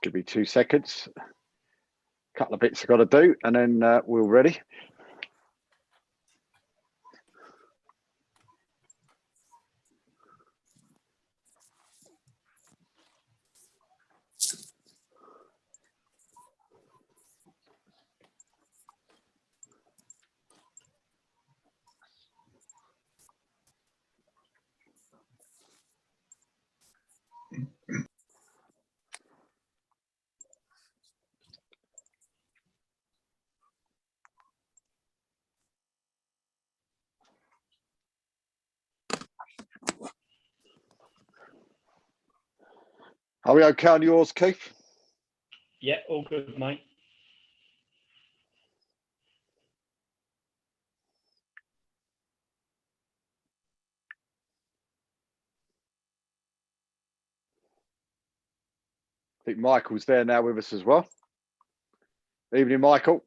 Give me 2 seconds. Couple of bits I've got to do, and then we're ready. Are we okay on yours, Keith? Yeah, all good, mate. I think Michael's there now with us as well. Evening, Michael.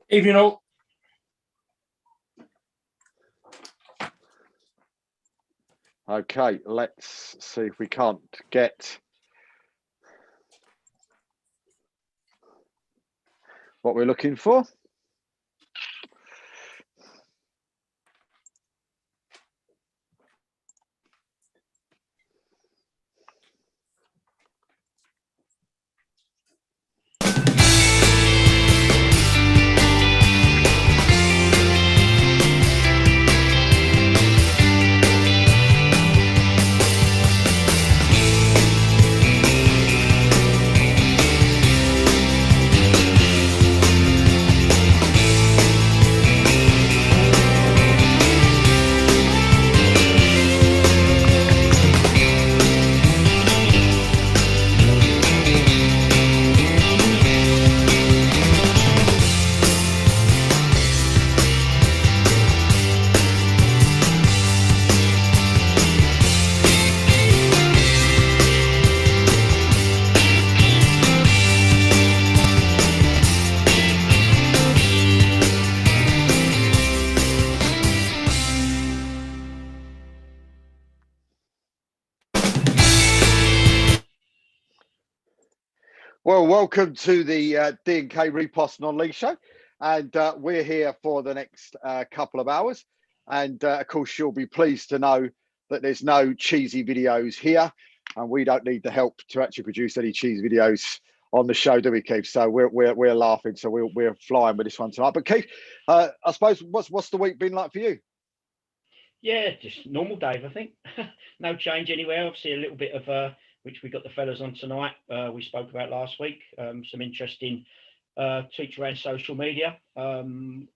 Evening, all. Okay, let's see if we can't get what we're looking for. Well, welcome to the D&K Reposs Non League show, and we're here for the next couple of hours. And of course, you'll be pleased to know that there's no cheesy videos here, and we don't need the help to actually produce any cheesy videos on the show, do we, Keith? So we're laughing, so we're flying with this one tonight. But Keith, I suppose what's the week been like for you? Yeah, just normal, Dave. I think no change anywhere. Obviously, a little bit of which we got the fellas on tonight. We spoke about last week. Some interesting tweets around social media.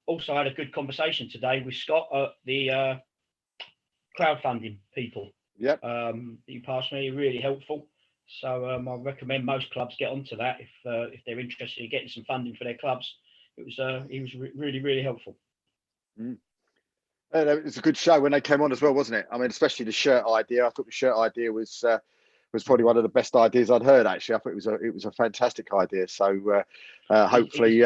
Also had a good conversation today with Scott at the crowdfunding people. Yep. You passed me, really helpful. So I recommend most clubs get onto that if they're interested in getting some funding for their clubs. It was really helpful. Mm. It was a good show when they came on as well, wasn't it? I mean, especially the shirt idea. I thought the shirt idea was probably one of the best ideas I'd heard. Actually, I thought it was a fantastic idea. So hopefully,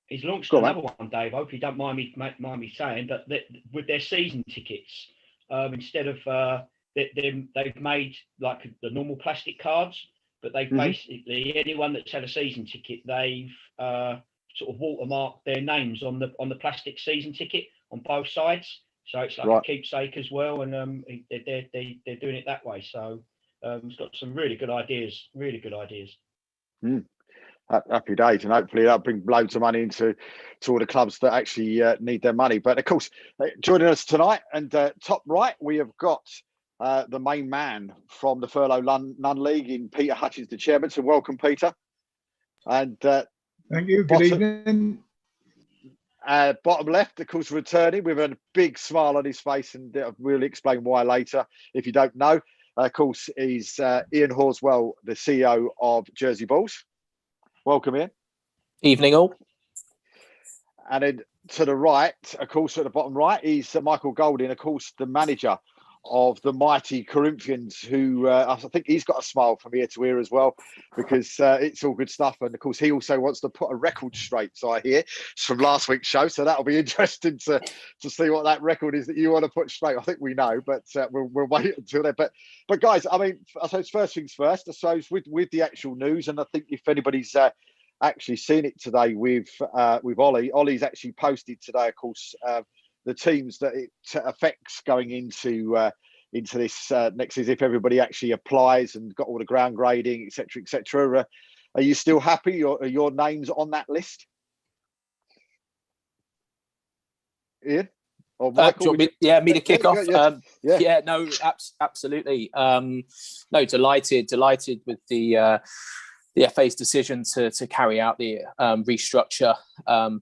he's launched another one, Dave. I hope you don't mind me saying, but with their season tickets, instead of they've made like the normal plastic cards, but they've basically anyone that's had a season ticket, they've sort of watermarked their names on the plastic season ticket on both sides. So it's like a keepsake as well, and they're doing it that way. So it's got some really good ideas. Mm. Happy days, and hopefully that'll bring loads of money into all the clubs that actually need their money. But of course, joining us tonight, and top right, we have got the main man from the Furlough Non League in Peter Hutchins, the chairman. So welcome, Peter. And thank you. Good evening. Bottom left, of course, returning with a big smile on his face, and we'll explain why later if you don't know. Of course, he's Ian Horswell, the CEO of Jersey Bulls. Welcome, Ian. Evening, all. And then to the right, of course, at the bottom right, is Michael Golding, of course, the manager of the mighty Corinthians, who I think he's got a smile from ear to ear as well, because it's all good stuff. And of course, he also wants to put a record straight, so I hear, from last week's show. So that'll be interesting to see what that record is that you want to put straight. I think we know, but we'll wait until then. But guys, I mean, I suppose first things first, I suppose with the actual news, and I think if anybody's actually seen it today with Ollie's actually posted today, of course, the teams that it affects going into this next season, if everybody actually applies and got all the ground grading, etc. Are you still happy? Are your names on that list, Ian or Michael? Me to kick off? Yeah, no, absolutely. No, delighted with the FA's decision to carry out the restructure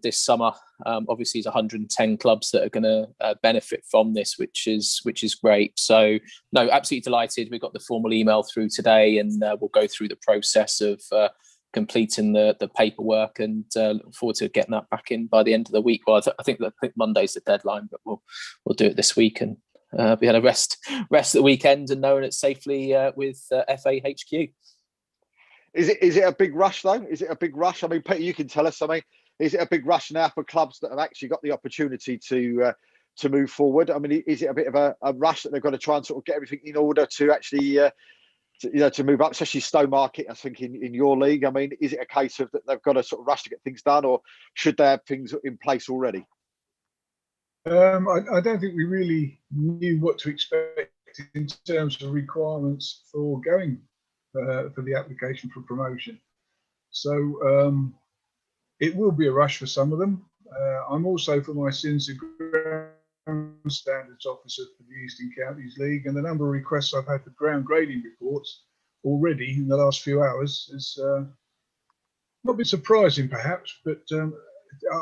this summer. Obviously, there's 110 clubs that are going to benefit from this, which is great. So, no, absolutely delighted. We got the formal email through today, and we'll go through the process of completing the paperwork, and look forward to getting that back in by the end of the week. Well, I think Monday's the deadline, but we'll do it this week and be able to rest the weekend and knowing it's safely with FA HQ. Is it a big rush though? Is it a big rush? I mean, Peter, you can tell us. I mean, is it a big rush now for clubs that have actually got the opportunity to move forward? I mean, is it a bit of a rush that they've got to try and sort of get everything in order to actually to move up, especially Stowmarket, I think in your league? I mean, is it a case of that they've got to sort of rush to get things done, or should they have things in place already? I don't think we really knew what to expect in terms of requirements for going for the application for promotion. So it will be a rush for some of them. I'm also, for my sins, a ground standards officer for the Eastern Counties League, and the number of requests I've had for ground grading reports already in the last few hours has not been surprising perhaps, but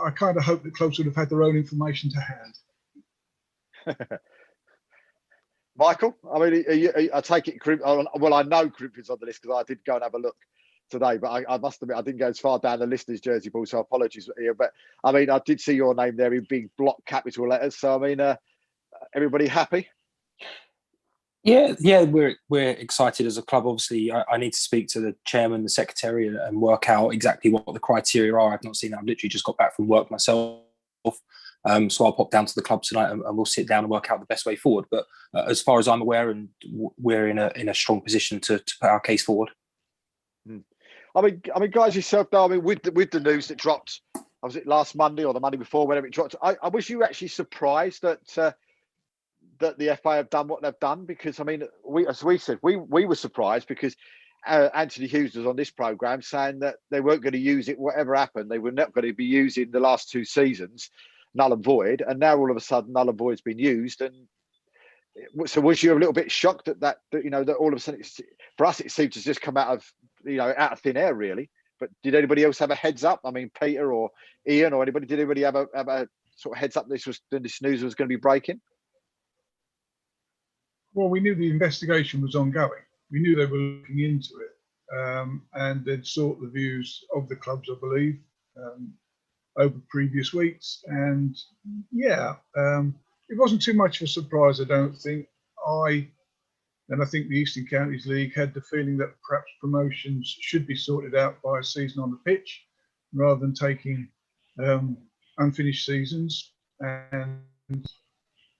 I kind of hope that clubs would have had their own information to hand. Michael, I mean, I take it. Well, I know Corinthians on the list because I did go and have a look today. But I must admit, I didn't go as far down the list as Jersey Ball, so apologies here. But I mean, I did see your name there in big block capital letters. So I mean, everybody happy? Yeah, we're excited as a club. Obviously, I need to speak to the chairman, the secretary, and work out exactly what the criteria are. I've not seen that. I've literally just got back from work myself. So I'll pop down to the club tonight and we'll sit down and work out the best way forward. But as far as I'm aware, and we're in a strong position to put our case forward. I mean, guys, yourself though. I mean, with the news that dropped, was it last Monday or the Monday before, whenever it dropped? I was you actually surprised that the FA have done what they've done? Because I mean, as we said, we were surprised because Anthony Hughes was on this programme saying that they weren't going to use it, whatever happened. They were not going to be using the last two seasons, null and void, and now all of a sudden null and void's been used. And so was you a little bit shocked at that that all of a sudden for us it seemed to just come out of thin air really? But did anybody else have a heads up? I mean, Peter or Ian or anybody, did anybody have a sort of heads up this news was going to be breaking? Well, we knew the investigation was ongoing. We knew they were looking into it, and they'd sought the views of the clubs, I believe, over previous weeks. And yeah, it wasn't too much of a surprise, I don't think. I think the Eastern Counties League had the feeling that perhaps promotions should be sorted out by a season on the pitch rather than taking unfinished seasons. And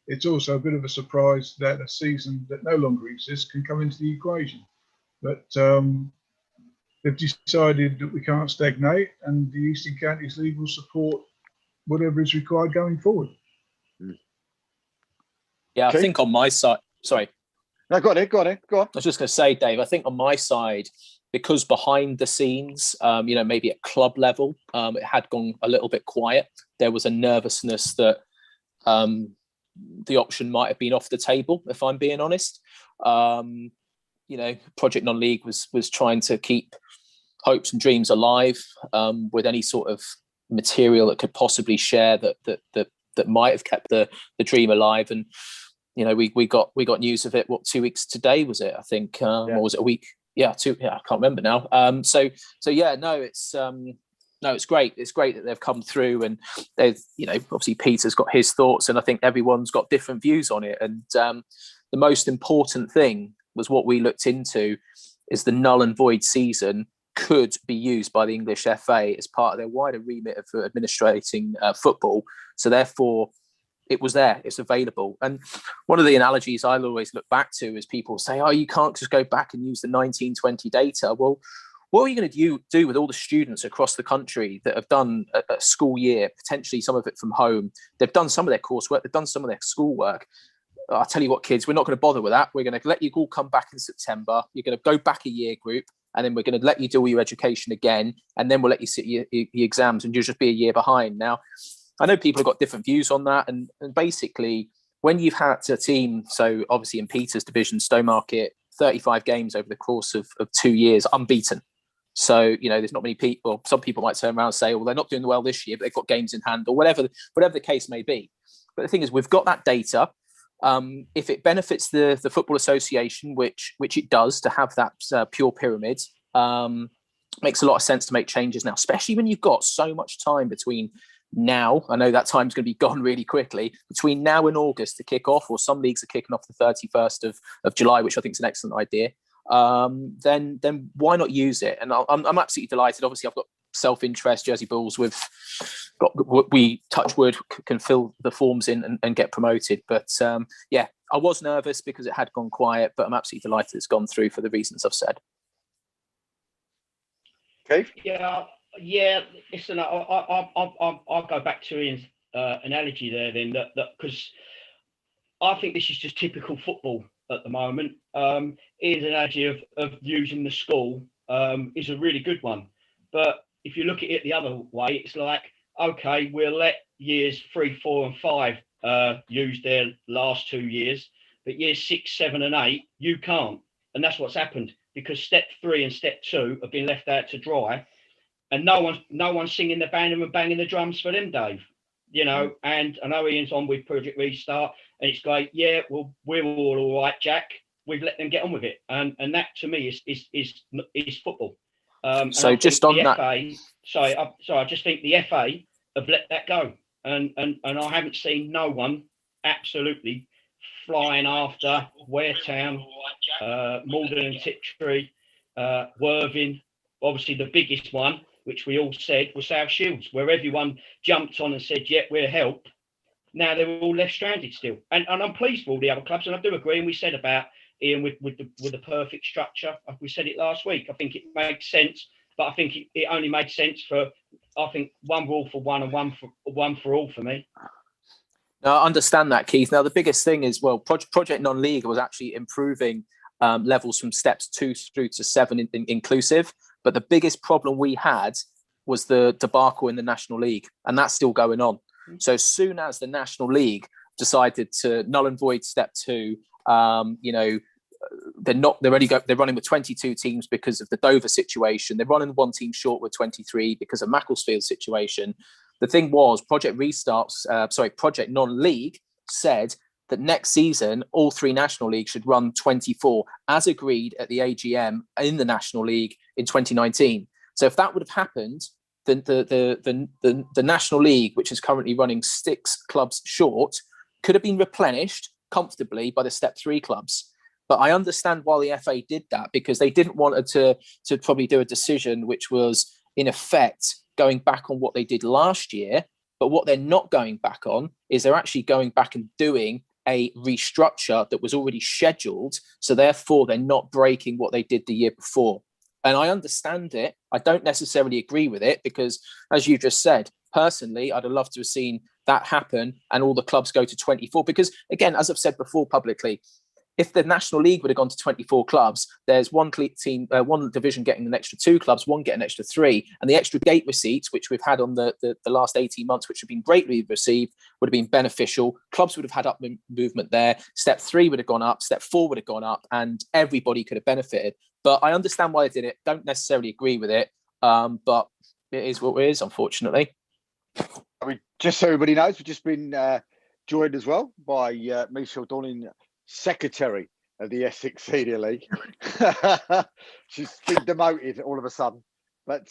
it's also a bit of a surprise that a season that no longer exists can come into the equation. But they've decided that we can't stagnate, and the Eastern Counties League will support whatever is required going forward. Yeah, okay. I think on my side, sorry. No, go on. I was just going to say, Dave, I think on my side, because behind the scenes, maybe at club level, it had gone a little bit quiet. There was a nervousness that the option might have been off the table, if I'm being honest. Project Non League was trying to keep hopes and dreams alive with any sort of material that could possibly share that might have kept the dream alive. And we got news of it. 2 weeks today was it? I think, or was it a week? Yeah, 2. Yeah, I can't remember now. It's great. It's great that they've come through, and they've, obviously Peter's got his thoughts, and I think everyone's got different views on it. And the most important thing was what we looked into is the null and void season could be used by the English FA as part of their wider remit of administrating football. So therefore, it was there, it's available. And one of the analogies I'll always look back to is people say, oh, you can't just go back and use the 1920 data. Well, what are you going to do with all the students across the country that have done a school year, potentially some of it from home? They've done some of their coursework, they've done some of their schoolwork. I'll tell you what, kids, we're not going to bother with that. We're going to let you all come back in September. You're going to go back a year group, and then we're going to let you do all your education again, and then we'll let you sit your exams, and you'll just be a year behind. Now, I know people have got different views on that, and basically, when you've had a team, so obviously in Peter's division, Stowmarket, 35 games over the course of 2 years, unbeaten. So, there's not many people, some people might turn around and say, well, they're not doing well this year, but they've got games in hand, or whatever the case may be. But the thing is, we've got that data. If it benefits the Football Association, which it does, to have that pure pyramid, makes a lot of sense to make changes now, especially when you've got so much time between now. I know that time's going to be gone really quickly, between now and August to kick off, or some leagues are kicking off the 31st of July, which I think is an excellent idea. Then why not use it? And I'm absolutely delighted. Obviously, I've got self-interest, Jersey Bulls, we touch wood can fill the forms in and get promoted. But I was nervous because it had gone quiet, but I'm absolutely delighted it's gone through for the reasons I've said. Okay. Yeah. Listen, I'll go back to Ian's analogy there then, that because I think this is just typical football at the moment. Ian's analogy of using the school is a really good one, but if you look at it the other way, it's like, okay, we'll let years 3, 4, and 5 use their last 2 years, but years 6, 7, and 8, you can't. And that's what's happened, because step 3 and step 2 have been left out to dry, and no one's singing the banner and banging the drums for them, Dave. And I know Ian's on with Project Restart, and it's great. Yeah, well, we're all right, Jack. We've let them get on with it, and that to me is football. So just on that, I just think the FA have let that go, and I haven't seen no one absolutely flying after Waretown, Malden and Tiptree, Worthing. Obviously, the biggest one, which we all said, was South Shields, where everyone jumped on and said, "Yeah, we'll help." Now they're all left stranded still, and I'm pleased for all the other clubs, and I do agree. And we said about Ian with the perfect structure. We said it last week. I think it makes sense, but I think it only made sense for, I think, one rule for one and one for all for me. No, I understand that, Keith. Now the biggest thing is, well, Project Non League was actually improving levels from steps 2 through to 7 inclusive, but the biggest problem we had was the debacle in the National League, and that's still going on. So as soon as the National League decided to null and void step 2, they're running with 22 teams because of the Dover situation. They're running one team short with 23 because of Macclesfield's situation. The thing was, Project Non League said that next season all 3 National Leagues should run 24, as agreed at the AGM in the National League in 2019. So if that would have happened, then the National League, which is currently running 6 clubs short, could have been replenished comfortably by the step 3 clubs. But I understand why the FA did that, because they didn't want to probably do a decision which was in effect going back on what they did last year. But what they're not going back on is they're actually going back and doing a restructure that was already scheduled. So therefore, they're not breaking what they did the year before. And I understand it. I don't necessarily agree with it, because, as you just said, personally, I'd have loved to have seen that happen and all the clubs go to 24. Because, again, as I've said before publicly, if the National League would have gone to 24 clubs, there's one division getting an extra 2 clubs, one getting an extra 3. And the extra gate receipts, which we've had on the last 18 months, which have been greatly received, would have been beneficial. Clubs would have had up movement there. Step 3 would have gone up. Step 4 would have gone up, and everybody could have benefited. But I understand why they did it. Don't necessarily agree with it. But it is what it is, unfortunately. I mean, just so everybody knows, we've just been joined as well by Michelle Dawning, Secretary of the Essex Senior League. She's been demoted all of a sudden. But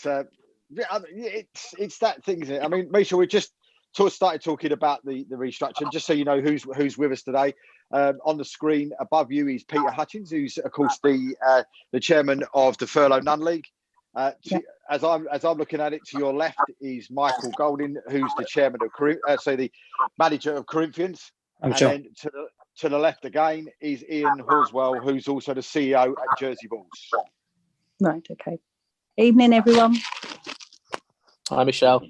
it's that thing, isn't it? I mean, Michelle, we're just started talking about the restructure. Just so you know who's with us today, on the screen above you is Peter Hutchins, who's of course the chairman of the Furlough Non League. As I'm looking at it, to your left is Michael Golding, who's the chairman of the manager of Corinthians, and then to the left again is Ian Horswell, who's also the CEO at Jersey Bulls. Right. Okay. Evening, everyone. Hi, Michelle.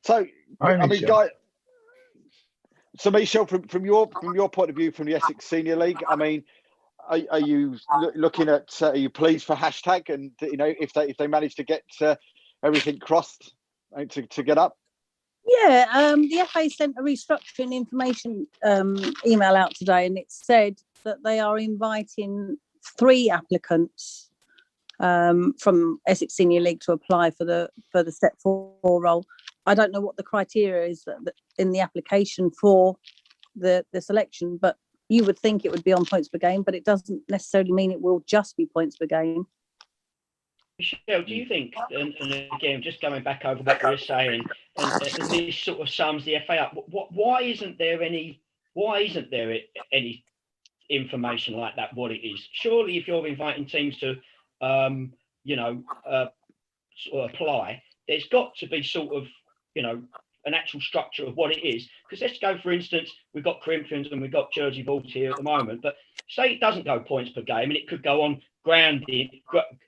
So, Hi, I mean, Michelle. guys. So, Michelle, from your point of view, from the Essex Senior League, I mean, are you looking at? Are you pleased for hashtag? And if they manage to get everything crossed to get up. Yeah, the FA sent a restructuring information email out today, and it said that they are inviting 3 applicants from Essex Senior League to apply for the Step 4 role. I don't know what the criteria is that in the application for the selection, but you would think it would be on points per game, but it doesn't necessarily mean it will just be points per game. Michelle, do you think, and again, just going back over what we were saying, and this sort of sums the FA up, why isn't there any information like that, what it is? Surely if you're inviting teams to, sort of apply, there's got to be sort of, an actual structure of what it is. Because let's go, for instance, we've got Corinthians and we've got Jersey Bulls here at the moment, but say it doesn't go points per game and it could go on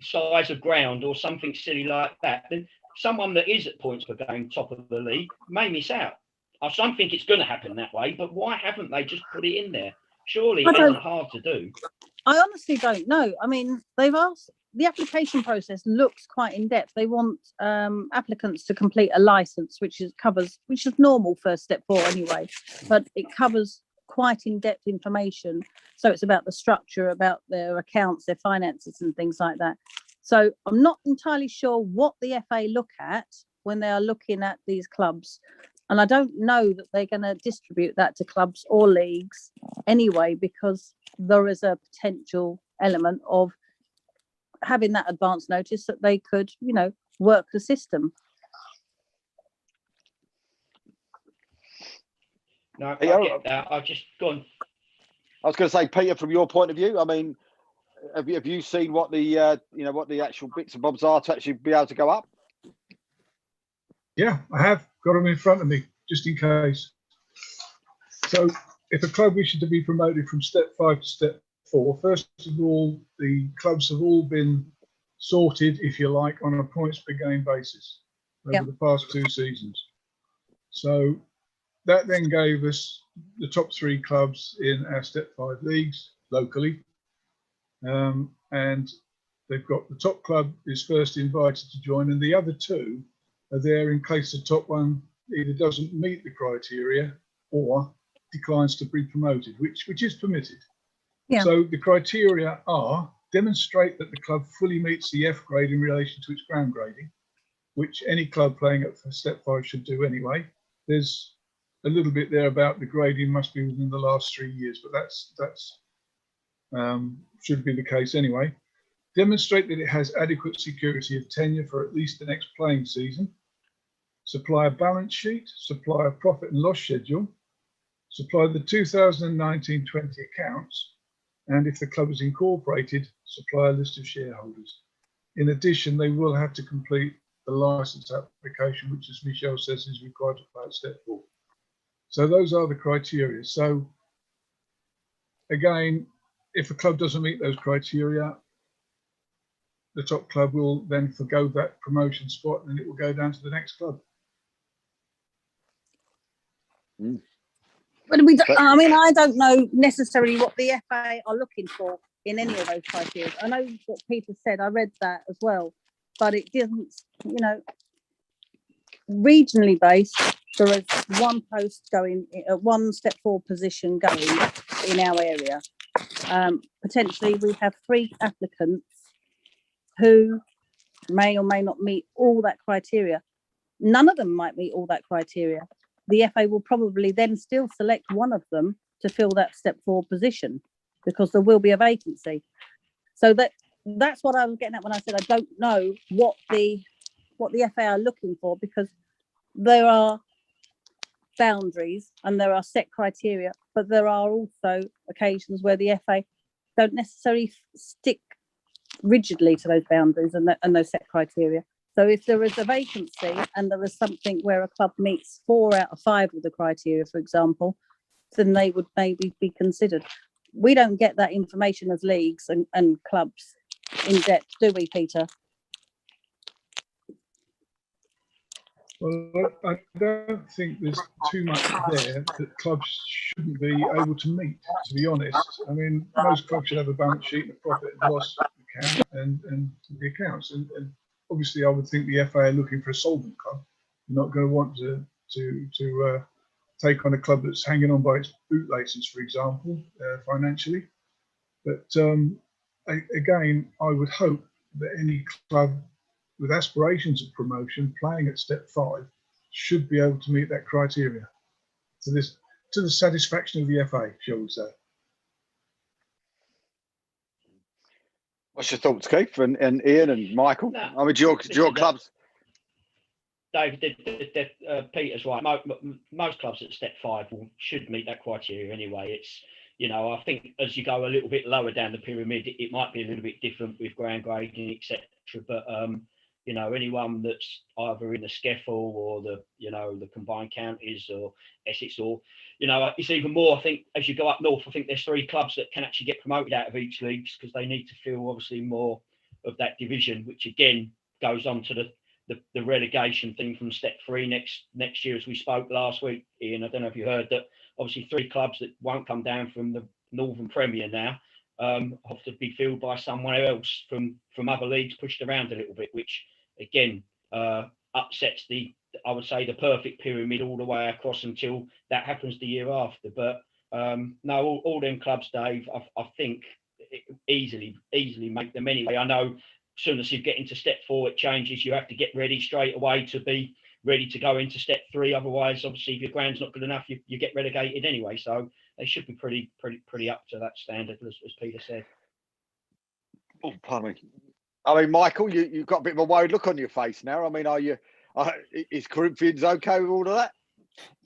size of ground or something silly like that, then someone that is at points per game top of the league may miss out. I don't think it's going to happen that way, but why haven't they just put it in there? Surely it isn't hard to do. I honestly don't know. I mean, they've asked, the application process looks quite in depth. They want applicants to complete a license, which is normal for Step 4 anyway, but it covers quite in-depth information. So it's about the structure, about their accounts, their finances and things like that. So I'm not entirely sure what the FA look at when they are looking at these clubs. And I don't know that they're going to distribute that to clubs or leagues anyway, because there is a potential element of having that advance notice that they could, work the system. No, I get that. I just go on. I was going to say, Peter, from your point of view, I mean, have you seen what the what the actual bits and bobs are to actually be able to go up? Yeah, I have got them in front of me, just in case. So if a club wishes to be promoted from Step 5 to Step 4, first of all, the clubs have all been sorted, if you like, on a points per game basis over the past 2 seasons. So that then gave us the top 3 clubs in our Step 5 leagues locally. And they've got the top club is first invited to join, and the other 2 are there in case the top one either doesn't meet the criteria or declines to be promoted, which is permitted. Yeah. So the criteria are: demonstrate that the club fully meets the F grade in relation to its ground grading, which any club playing at Step 5 should do anyway. There's a little bit there about the grading must be within the last 3 years, but that's should be the case anyway. Demonstrate that it has adequate security of tenure for at least the next playing season. Supply a balance sheet, supply a profit and loss schedule, supply the 2019-20 accounts, and if the club is incorporated, supply a list of shareholders. In addition, they will have to complete the license application, which, as Michelle says, is required to play at Step 4. So those are the criteria. So again, if a club doesn't meet those criteria, the top club will then forgo that promotion spot and it will go down to the next club. But I don't know necessarily what the FA are looking for in any of those criteria. I know what Peter said, I read that as well, but it didn't, regionally based, there is one post going, one Step 4 position going in our area. Potentially we have 3 applicants who may or may not meet all that criteria. None of them might meet all that criteria. The FA will probably then still select one of them to fill that Step 4 position because there will be a vacancy. So that's what I was getting at when I said I don't know what the FA are looking for, because there are boundaries and there are set criteria, but there are also occasions where the FA don't necessarily stick rigidly to those boundaries and those set criteria. So if there is a vacancy and there is something where a club meets 4 out of 5 of the criteria, for example, then they would maybe be considered. We don't get that information as leagues and clubs in depth, do we, Peter? Well, I don't think there's too much there that clubs shouldn't be able to meet, to be honest. I mean, most clubs should have a balance sheet and a profit and loss account and the accounts. And obviously, I would think the FA are looking for a solvent club. You're not going to want to take on a club that's hanging on by its bootlaces, for example, financially. But again, I would hope that any club with aspirations of promotion playing at step 5 should be able to meet that criteria to the satisfaction of the FA, shall we say. What's your thoughts, Keith and Ian and Michael? No, I mean, your clubs. Dave, Peter's right. Most clubs at step 5 should meet that criteria anyway. It's, I think as you go a little bit lower down the pyramid, it might be a little bit different with ground grading, etc. But anyone that's either in the SCEFL or the combined counties or Essex or, it's even more, I think, as you go up north, I think there's 3 clubs that can actually get promoted out of each league because they need to fill obviously more of that division, which again goes on to the relegation thing from step 3 next year, as we spoke last week. Ian, I don't know if you heard that obviously 3 clubs that won't come down from the Northern Premier now have to be filled by someone else from other leagues, pushed around a little bit, which again upsets I would say the perfect pyramid all the way across until that happens the year after. But no, all them clubs, Dave, I think easily make them anyway. I know as soon as you get into step 4, it changes. You have to get ready straight away to be ready to go into step 3. Otherwise, obviously, if your ground's not good enough, you get relegated anyway. So they should be pretty up to that standard, as Peter said. Oh, pardon me. I mean, Michael, you've got a bit of a worried look on your face now. I mean, is Corinthians okay with all of that?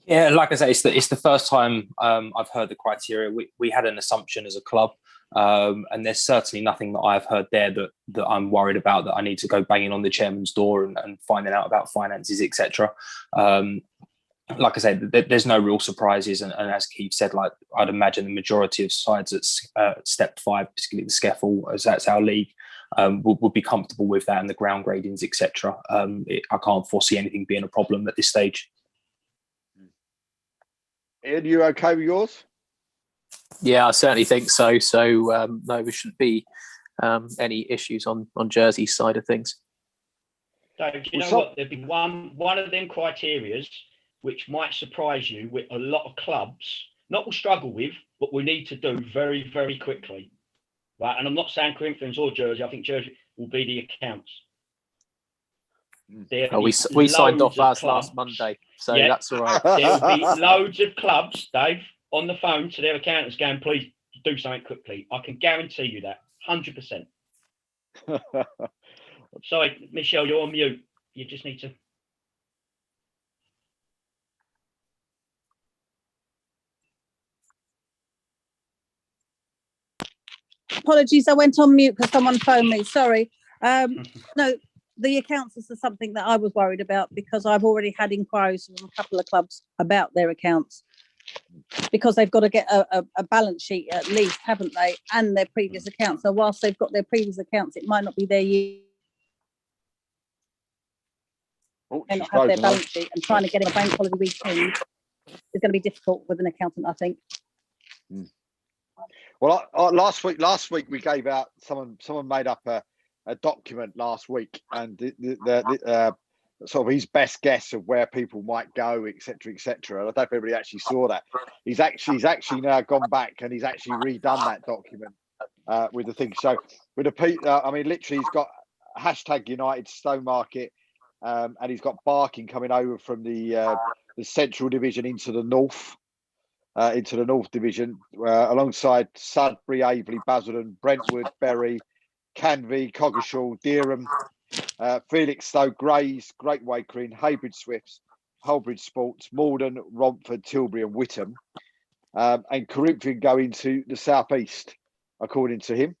Yeah, like I say, it's the first time I've heard the criteria. We had an assumption as a club, and there's certainly nothing that I've heard there that I'm worried about, that I need to go banging on the chairman's door and finding out about finances, etc. Like I said, there's no real surprises, and as Keith said, like I'd imagine the majority of sides at step 5, particularly the SCEFL, as that's our league, would be comfortable with that and the ground gradings, etc. I can't foresee anything being a problem at this stage. Ian, you okay with yours? Yeah, I certainly think so. So no, there shouldn't be any issues on Jersey's side of things. So do you know what? There'd be one of them criterias which might surprise you, with a lot of clubs not will struggle with, but we need to do very, very quickly. Right, and I'm not saying Corinthians or Jersey. I think Jersey will be the accounts. We signed off ours last Monday, so yeah, that's all right. There will be loads of clubs, Dave, on the phone to their accountants going, please do something quickly. I can guarantee you that, 100%. Sorry, Michelle, you're on mute. You just need to... Apologies, I went on mute because someone phoned me. Sorry. No, the accounts is something that I was worried about because I've already had inquiries from a couple of clubs about their accounts because they've got to get a balance sheet at least, haven't they? And their previous accounts. So whilst they've got their previous accounts, it might not be their year. They not have their balance sheet, and trying to get in a bank holiday weekend is going to be difficult with an accountant, I think. Well, last week we gave out, someone made up a document last week, and the sort of his best guess of where people might go, etc., etc. And I don't know if everybody actually saw that. He's actually now gone back and he's actually redone that document with the thing. So with I mean, literally, he's got hashtag United Stowmarket, and he's got Barking coming over from the Central Division into the North Division, alongside Sudbury, Aveley, Basildon, Brentwood, Bury, Canvey, Coggeshall, Dereham, Felixstowe, Grays, Great Wakering, Haybridge Swifts, Hullbridge Sports, Morden, Romford, Tilbury and Whittam. And Corinthian go into the southeast, according to him,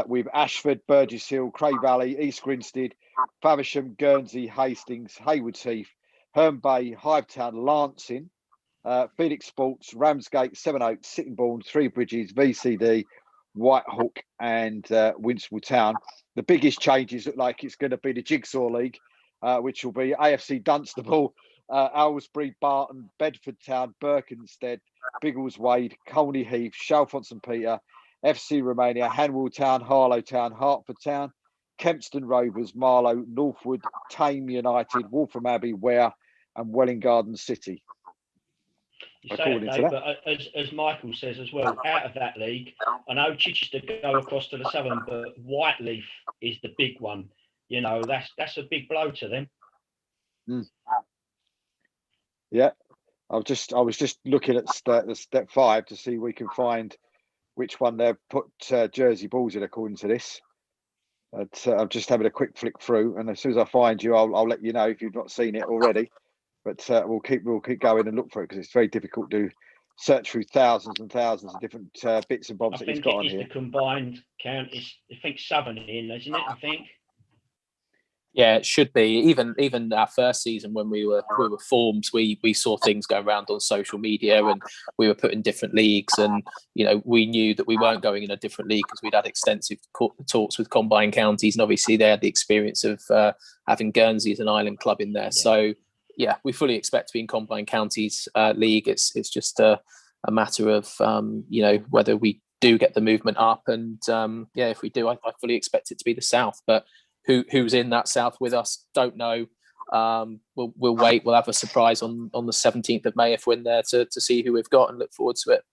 with Ashford, Burgess Hill, Cray Valley, East Grinstead, Faversham, Guernsey, Hastings, Haywards Heath, Herne Bay, Hivetown, Lancing, Phoenix Sports, Ramsgate, Sevenoaks, Sittingbourne, Three Bridges, VCD, Whitehawk and Winchell Town. The biggest changes look like it's going to be the Jigsaw League, which will be AFC Dunstable, Aylesbury, Barton, Bedford Town, Berkhamsted, Biggleswade, Colney Heath, Chalfont St Peter, FC Romania, Hanwell Town, Harlow Town, Hertford Town, Kempston Rovers, Marlow, Northwood, Tame United, Waltham Abbey, Ware and Welling Garden City. You say it, Dave, but as Michael says as well, out of that league, I know Chichester go across to the southern, but Whiteleaf is the big one. You know, that's a big blow to them. Yeah, I was just looking at step 5 to see if we can find which one they've put Jersey Bulls in according to this. I'm just having a quick flick through, and as soon as I find you, I'll let you know if you've not seen it already. But we'll keep going and look for it because it's very difficult to search through thousands and thousands of different bits and bobs that he's got on here. The combined count is, I think, Southern in, isn't it? I think. Yeah, it should be. Even our first season when we were formed, we saw things going around on social media, and we were put in different leagues, and we knew that we weren't going in a different league because we'd had extensive talks with combined counties, and obviously they had the experience of having Guernsey as an island club in there. Yeah. So yeah, we fully expect to be in combined counties league. It's just a matter of whether we do get the movement up, and if we do, I fully expect it to be the South, but. Who's in that South with us? Don't know. We'll wait. We'll have a surprise on the 17th of May if we're in there to see who we've got and look forward to it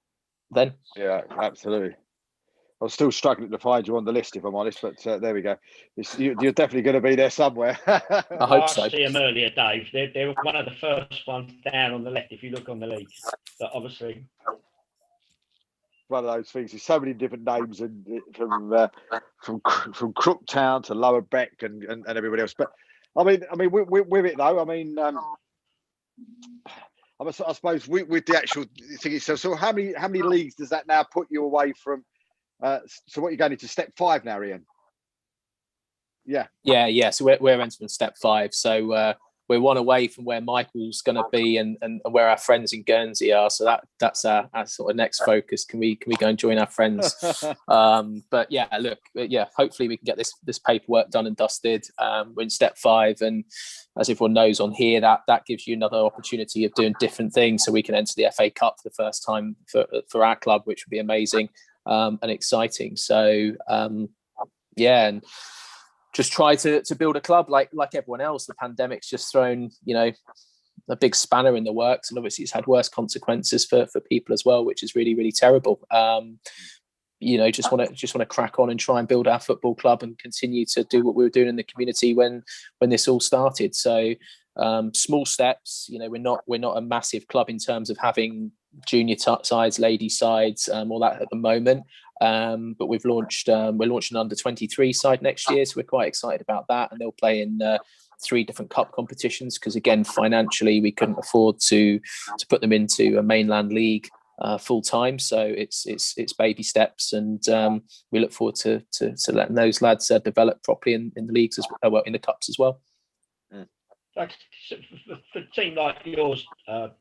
then. Yeah, absolutely. I was still struggling to find you on the list, if I'm honest, but there we go. You're definitely going to be there somewhere. I hope so. I see them earlier, Dave. They're one of the first ones down on the left if you look on the league. But obviously. One of those things. There's so many different names, and from Crooktown to Lower Beck and everybody else. But I mean, with it though, I suppose with the actual thing itself. So how many leagues does that now put you away from? So what you're going into step 5 now, Ian? Yeah. So we're entering step 5. So we're one away from where Michael's going to be and where our friends in Guernsey are. So that's our sort of next focus. Can we go and join our friends? But yeah, look, hopefully we can get this paperwork done and dusted. We're in step 5, and as everyone knows on here, that gives you another opportunity of doing different things. So we can enter the FA Cup for the first time for our club, which would be amazing and exciting. So and just try to build a club like everyone else. The pandemic's just thrown, a big spanner in the works, and obviously it's had worse consequences for people as well, which is really, really terrible. Just want to crack on and try and build our football club and continue to do what we were doing in the community when this all started. So small steps. We're not a massive club in terms of having junior sides, lady sides, all that at the moment. But we're launching an under-23 side next year, so we're quite excited about that. And they'll play in 3 different cup competitions because, again, financially we couldn't afford to put them into a mainland league full time. So it's baby steps, and we look forward to letting those lads develop properly in the leagues as well, in the cups as well. For a team like yours,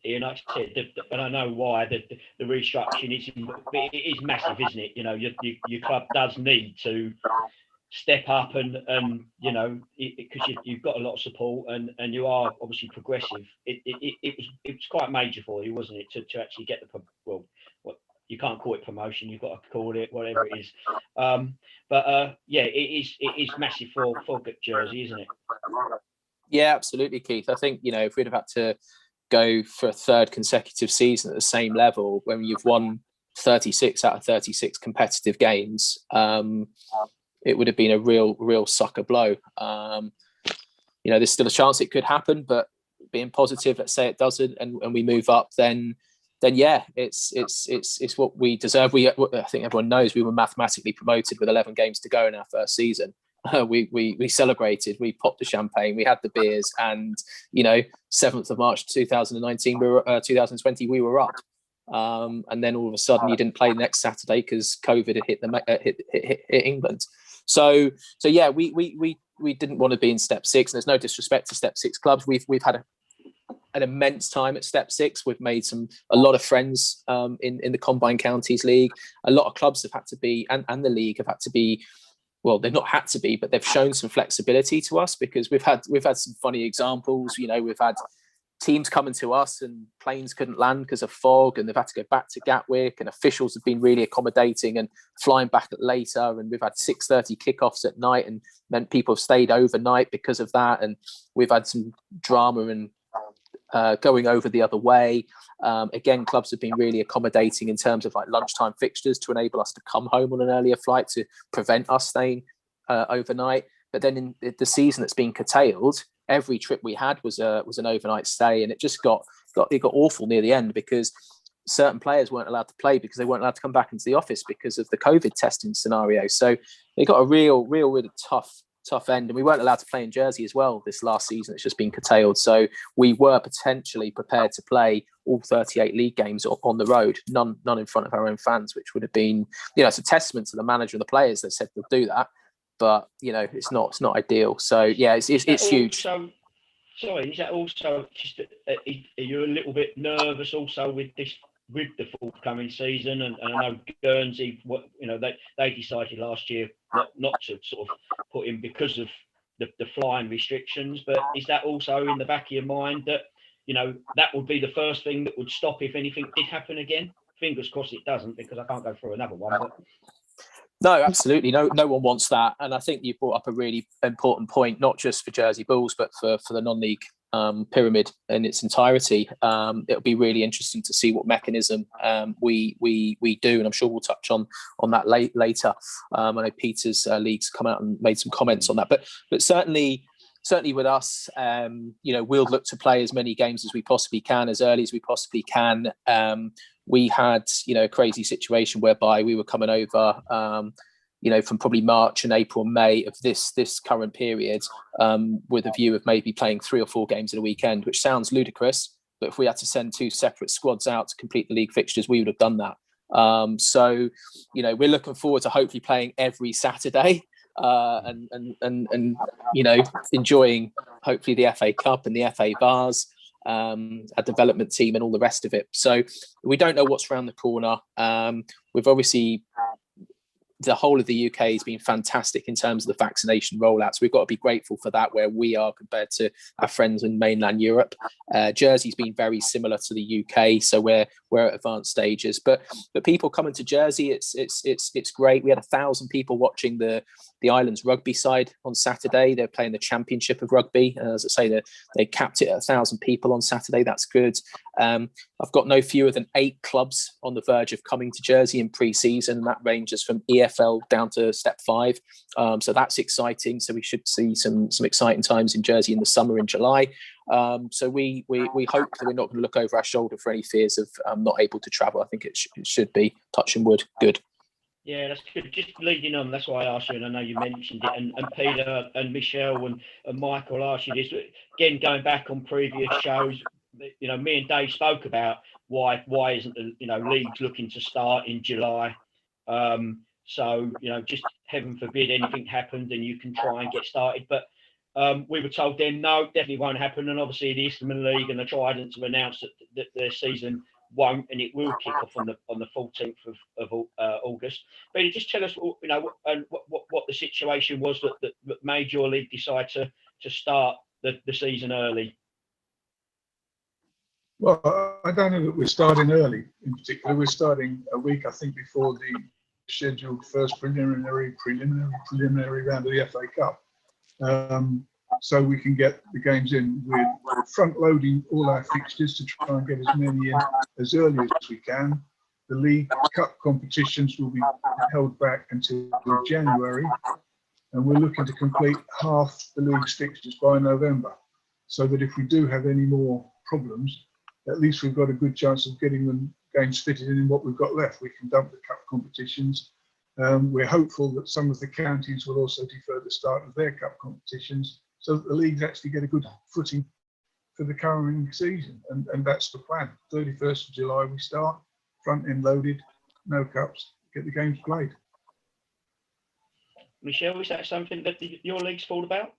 Ian, like I said, and I know why, the restructuring is massive, isn't it? Your club does need to step up and because you've got a lot of support and you are obviously progressive. It was quite major for you, wasn't it, to actually get you can't call it promotion, you've got to call it whatever it is. It is massive for Jersey, isn't it? Yeah, absolutely, Keith. I think, if we'd have had to go for a 3rd consecutive season at the same level when you've won 36 out of 36 competitive games, it would have been a real sucker blow. There's still a chance it could happen, but being positive, let's say it doesn't, and we move up, then it's what we deserve. I think everyone knows we were mathematically promoted with 11 games to go in our first season. we celebrated, we popped the champagne, we had the beers, and 7th of March 2019, 2020, we were up. And then all of a sudden, you didn't play the next Saturday because COVID had hit England. So yeah, we didn't want to be in Step 6. And there's no disrespect to Step 6 clubs. We've had an immense time at Step 6. We've made a lot of friends in the Combined Counties League. A lot of clubs have had to be, and the league have had to be. Well, they've not had to be, but they've shown some flexibility to us, because we've had some funny examples. We've had teams coming to us and planes couldn't land because of fog, and they've had to go back to Gatwick, and officials have been really accommodating and flying back later. And we've had 6:30 kickoffs at night, and meant people have stayed overnight because of that. And we've had some drama and going over the other way. Again, clubs have been really accommodating in terms of like lunchtime fixtures to enable us to come home on an earlier flight to prevent us staying overnight. But then in the season that's been curtailed, every trip we had was an overnight stay, and it just got awful near the end, because certain players weren't allowed to play because they weren't allowed to come back into the office because of the COVID testing scenario. So they got a really tough end, and we weren't allowed to play in Jersey as well this last season. It's just been curtailed. So we were potentially prepared to play all 38 league games on the road, none in front of our own fans, which would have been, it's a testament to the manager and the players that said they'll do that. But it's not ideal. So yeah, it's huge. Sorry, is that also just are you a little bit nervous also with the forthcoming season? And I know Guernsey, they decided last year not to sort of put in because of the flying restrictions. But is that also in the back of your mind that that would be the first thing that would stop if anything did happen again? Fingers crossed it doesn't, because I can't go through another one. But... No, absolutely. No one wants that. And I think you brought up a really important point, not just for Jersey Bulls, but for the non-league pyramid in its entirety. It'll be really interesting to see what mechanism we do, and I'm sure we'll touch on that later. I know Peter's league's come out and made some comments on that, but certainly with us, we'll look to play as many games as we possibly can, as early as we possibly can. We had, a crazy situation whereby we were coming over, from probably March and April, May of this current period, with a view of maybe playing 3 or 4 games in a weekend, which sounds ludicrous. But if we had to send 2 separate squads out to complete the league fixtures, we would have done that. So, we're looking forward to hopefully playing every Saturday. And enjoying hopefully the FA Cup and the FA Vars, a development team and all the rest of it. So we don't know what's around the corner. We've obviously, the whole of the UK has been fantastic in terms of the vaccination rollouts. We've got to be grateful for that, where we are compared to our friends in mainland Europe. Jersey's been very similar to the UK, so we're at advanced stages. But people coming to Jersey, it's great. We had 1,000 people watching the island's rugby side on Saturday. They're playing the championship of rugby. As I say, they capped it at 1,000 people on Saturday. That's good. I've got no fewer than 8 clubs on the verge of coming to Jersey in pre-season. That ranges from EFL down to Step 5. So that's exciting. So we should see some exciting times in Jersey in the summer in July. So we hope that we're not going to look over our shoulder for any fears of not able to travel. I think it should be, touch and wood, good. Yeah, that's good. Just leading on, that's why I asked you, and I know you mentioned it, and Peter and Michelle and Michael asked you this. Again, going back on previous shows, me and Dave spoke about why isn't the leagues looking to start in July. So just heaven forbid anything happened and you can try and get started. But we were told then no, definitely won't happen. And obviously the Eastern League and the Tridents have announced that their season won't, and it will kick off on the 14th of August. But just tell us, and what the situation was that made your league decide to start the season early. Well, I don't know that we're starting early. In particular, we're starting a week, I think, before the scheduled first preliminary round of the FA Cup. So we can get the games in. We're front-loading all our fixtures to try and get as many in as early as we can. The League Cup competitions will be held back until January, and we're looking to complete half the league's fixtures by November, so that if we do have any more problems, at least we've got a good chance of getting them games fitted in what we've got left. We can dump the cup competitions We're hopeful that some of the counties will also defer the start of their cup competitions so that the leagues actually get a good footing for the coming season. And that's the plan. 31st of July we start, front end loaded, no cups, get the games played. Michelle, is that something that your league's thought about?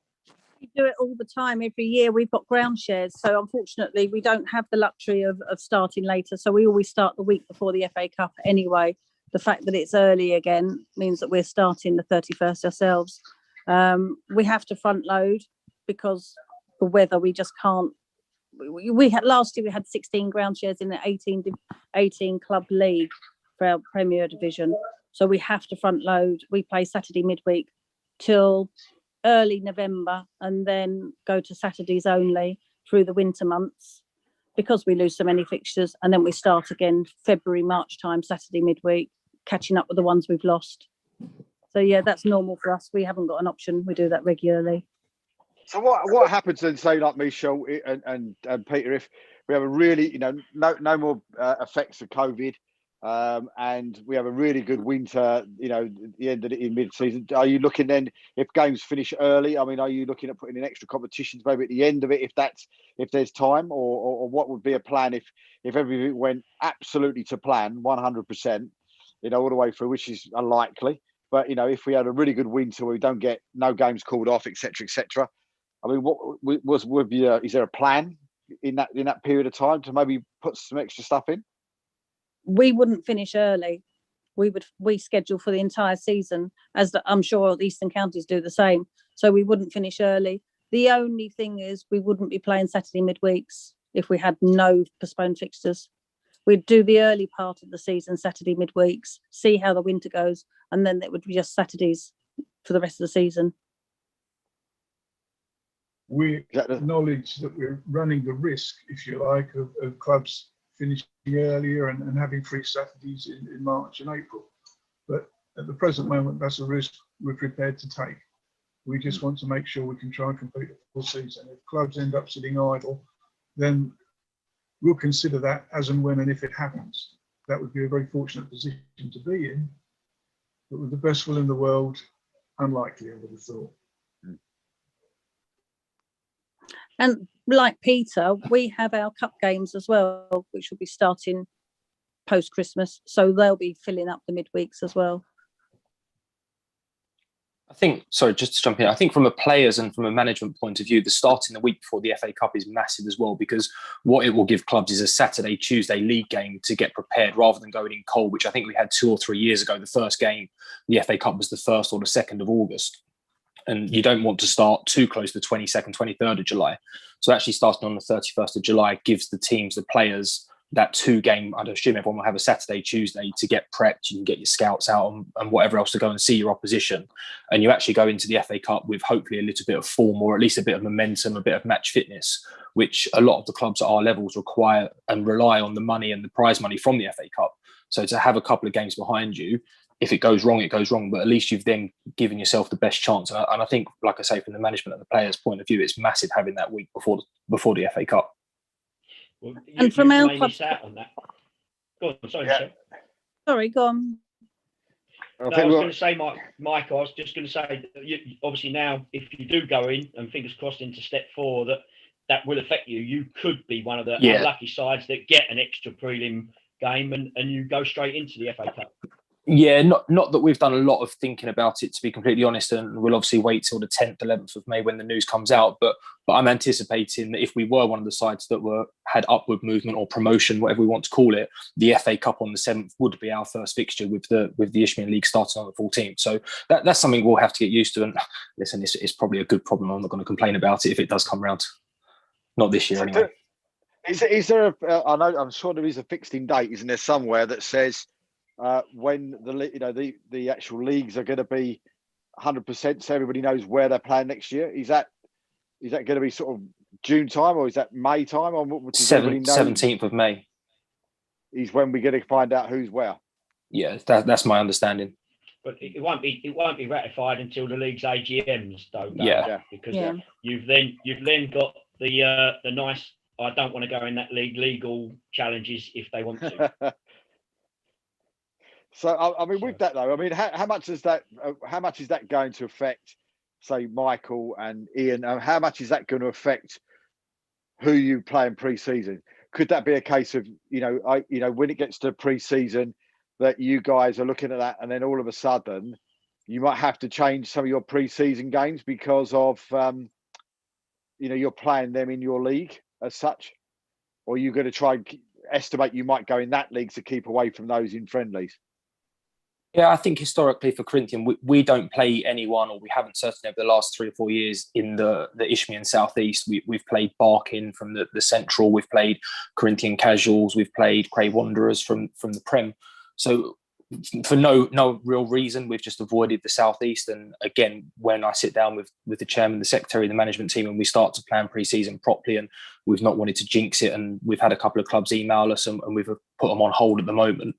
We do it all the time. Every year we've got ground shares. So unfortunately, we don't have the luxury of starting later. So we always start the week before the FA Cup anyway. The fact that it's early again means that we're starting the 31st ourselves. We have to front load because the weather, we just can't. We had last year, we had 16 ground shares in the 18 club league for our Premier Division. So we have to front load. We play Saturday midweek till early November and then go to Saturdays only through the winter months because we lose so many fixtures. And then we start again February, March time, Saturday midweek, catching up with the ones we've lost. So yeah, that's normal for us. We haven't got an option. We do that regularly. So what happens then, say like Michelle and Peter, if we have a really, no more effects of COVID, and we have a really good winter, the end of it in mid-season, are you looking then, if games finish early, I mean, are you looking at putting in extra competitions maybe at the end of it, if there's time, or what would be a plan if everything went absolutely to plan, 100%, all the way through, which is unlikely, but if we had a really good winter where we don't get no games called off, etc. I mean, is there a plan in that period of time to maybe put some extra stuff in? We wouldn't finish early. We schedule for the entire season, as I'm sure the Eastern Counties do the same. So we wouldn't finish early. The only thing is we wouldn't be playing Saturday midweeks if we had no postponed fixtures. We'd do the early part of the season, Saturday midweeks, see how the winter goes, and then it would be just Saturdays for the rest of the season. We acknowledge that we're running the risk, if you like, of clubs finishing earlier and having free Saturdays in March and April. But at the present moment, that's a risk we're prepared to take. We just want to make sure we can try and complete the full season. If clubs end up sitting idle, then we'll consider that as and when and if it happens. That would be a very fortunate position to be in, but with the best will in the world, unlikely, I would have thought. And like Peter, we have our cup games as well, which will be starting post-Christmas. So they'll be filling up the midweeks as well. I think, sorry, just to jump in, I think from a players and from a management point of view, the starting the week before the FA Cup is massive as well, because what it will give clubs is a Saturday, Tuesday league game to get prepared rather than going in cold, which I think we had 2 or 3 years ago. The first game, the FA Cup was the 1st or the 2nd of August. And you don't want to start too close to the 22nd, 23rd of July. So actually starting on the 31st of July gives the teams, the players, that 2 game, I'd assume everyone will have a Saturday, Tuesday to get prepped. You can get your scouts out and whatever else to go and see your opposition. And you actually go into the FA Cup with hopefully a little bit of form or at least a bit of momentum, a bit of match fitness, which a lot of the clubs at our levels require and rely on the money and the prize money from the FA Cup. So to have a couple of games behind you, if it goes wrong, it goes wrong. But at least you've then given yourself the best chance. And I think, like I say, from the management and the players' point of view, it's massive having that week before the FA Cup. Well, and from our club, on that. Go on, sorry, yeah. Sorry, go on. No, I was going to say, Mike, I was just going to say, obviously now, if you do go in, and fingers crossed into step 4, that will affect you. You could be one of the unlucky sides that get an extra prelim game and you go straight into the FA Cup. Yeah, not that we've done a lot of thinking about it, to be completely honest, and we'll obviously wait till the 10th, 11th of May when the news comes out. But I'm anticipating that if we were one of the sides that had upward movement or promotion, whatever we want to call it, the FA Cup on the 7th would be our first fixture with the Isthmian League starting on the 14th. So that's something we'll have to get used to. And listen, it's probably a good problem. I'm not going to complain about it if it does come round. Not this year, anyway. Is there I'm sure there is a fixing date, isn't there, somewhere that says when the actual leagues are going to be 100%, so everybody knows where they're playing next year? Is that going to be sort of June time, or is that May time, or what? 17th of May is when we're going to find out who's where. Yeah, that's my understanding. But it won't be ratified until the league's AGMs, though. Yeah, because you've then got the nice. I don't want to go in that league legal challenges if they want to. So I mean, with that though, I mean, how much is that going to affect, say, Michael and Ian? How much is that going to affect who you play in pre-season? Could that be a case of when it gets to pre-season that you guys are looking at that, and then all of a sudden you might have to change some of your pre-season games because of you're playing them in your league as such, or you're going to try and estimate you might go in that league to keep away from those in friendlies? Yeah, I think historically for Corinthian, we don't play anyone, or we haven't certainly over the last 3 or 4 years in the Isthmian Southeast. We've played Barking from the Central. We've played Corinthian Casuals. We've played Cray Wanderers from the Prem. So for no real reason, we've just avoided the Southeast. And again, when I sit down with the chairman, the secretary, the management team, and we start to plan pre-season properly, and we've not wanted to jinx it, and we've had a couple of clubs email us, and we've put them on hold at the moment.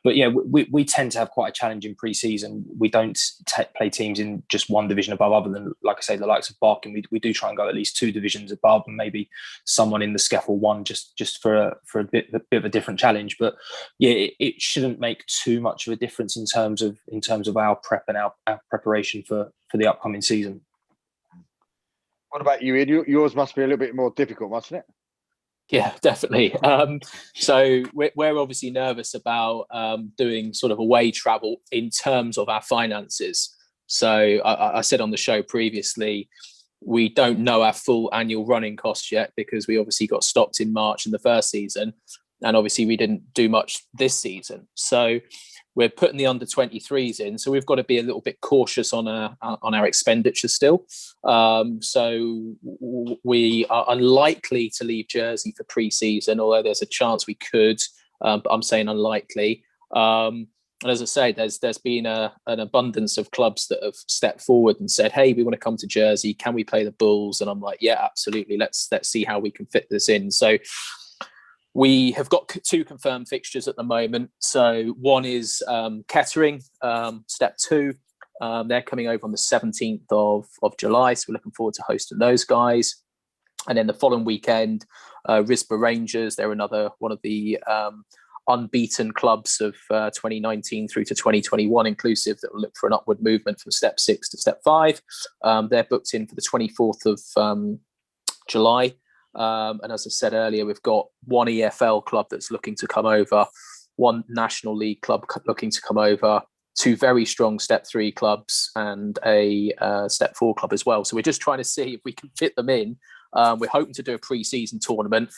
But yeah, we tend to have quite a challenging pre-season. We don't play teams in just one division above, other than, like I say, the likes of Barking. We do try and go at least 2 divisions above, and maybe someone in the Sceffel 1 just for a bit of a different challenge. But yeah, it shouldn't make too much of a difference in terms of our prep and our preparation for the upcoming season. What about you, Ian? Yours must be a little bit more difficult, mustn't it? Yeah, definitely. So we're obviously nervous about doing sort of away travel in terms of our finances. So I said on the show previously, we don't know our full annual running costs yet, because we obviously got stopped in March in the first season, and obviously we didn't do much this season. So we're putting the under 23s in, so we've got to be a little bit cautious on our expenditure still. So we are unlikely to leave Jersey for pre-season, although there's a chance we could, but I'm saying unlikely. And as I say, there's been an abundance of clubs that have stepped forward and said, "Hey, we want to come to Jersey. Can we play the Bulls?" And I'm like, "Yeah, absolutely. Let's see how we can fit this in." So we have got 2 confirmed fixtures at the moment. So one is Kettering, step 2. They're coming over on the 17th of July. So we're looking forward to hosting those guys. And then the following weekend, Risborough Rangers. They're another one of the unbeaten clubs of 2019 through to 2021 inclusive, that will look for an upward movement from step 6 to step 5. They're booked in for the 24th of July. And as I said earlier, we've got 1 EFL club that's looking to come over, 1 National League club looking to come over, 2 very strong step 3 clubs, and a step 4 club as well. So we're just trying to see if we can fit them in. We're hoping to do a pre-season tournament,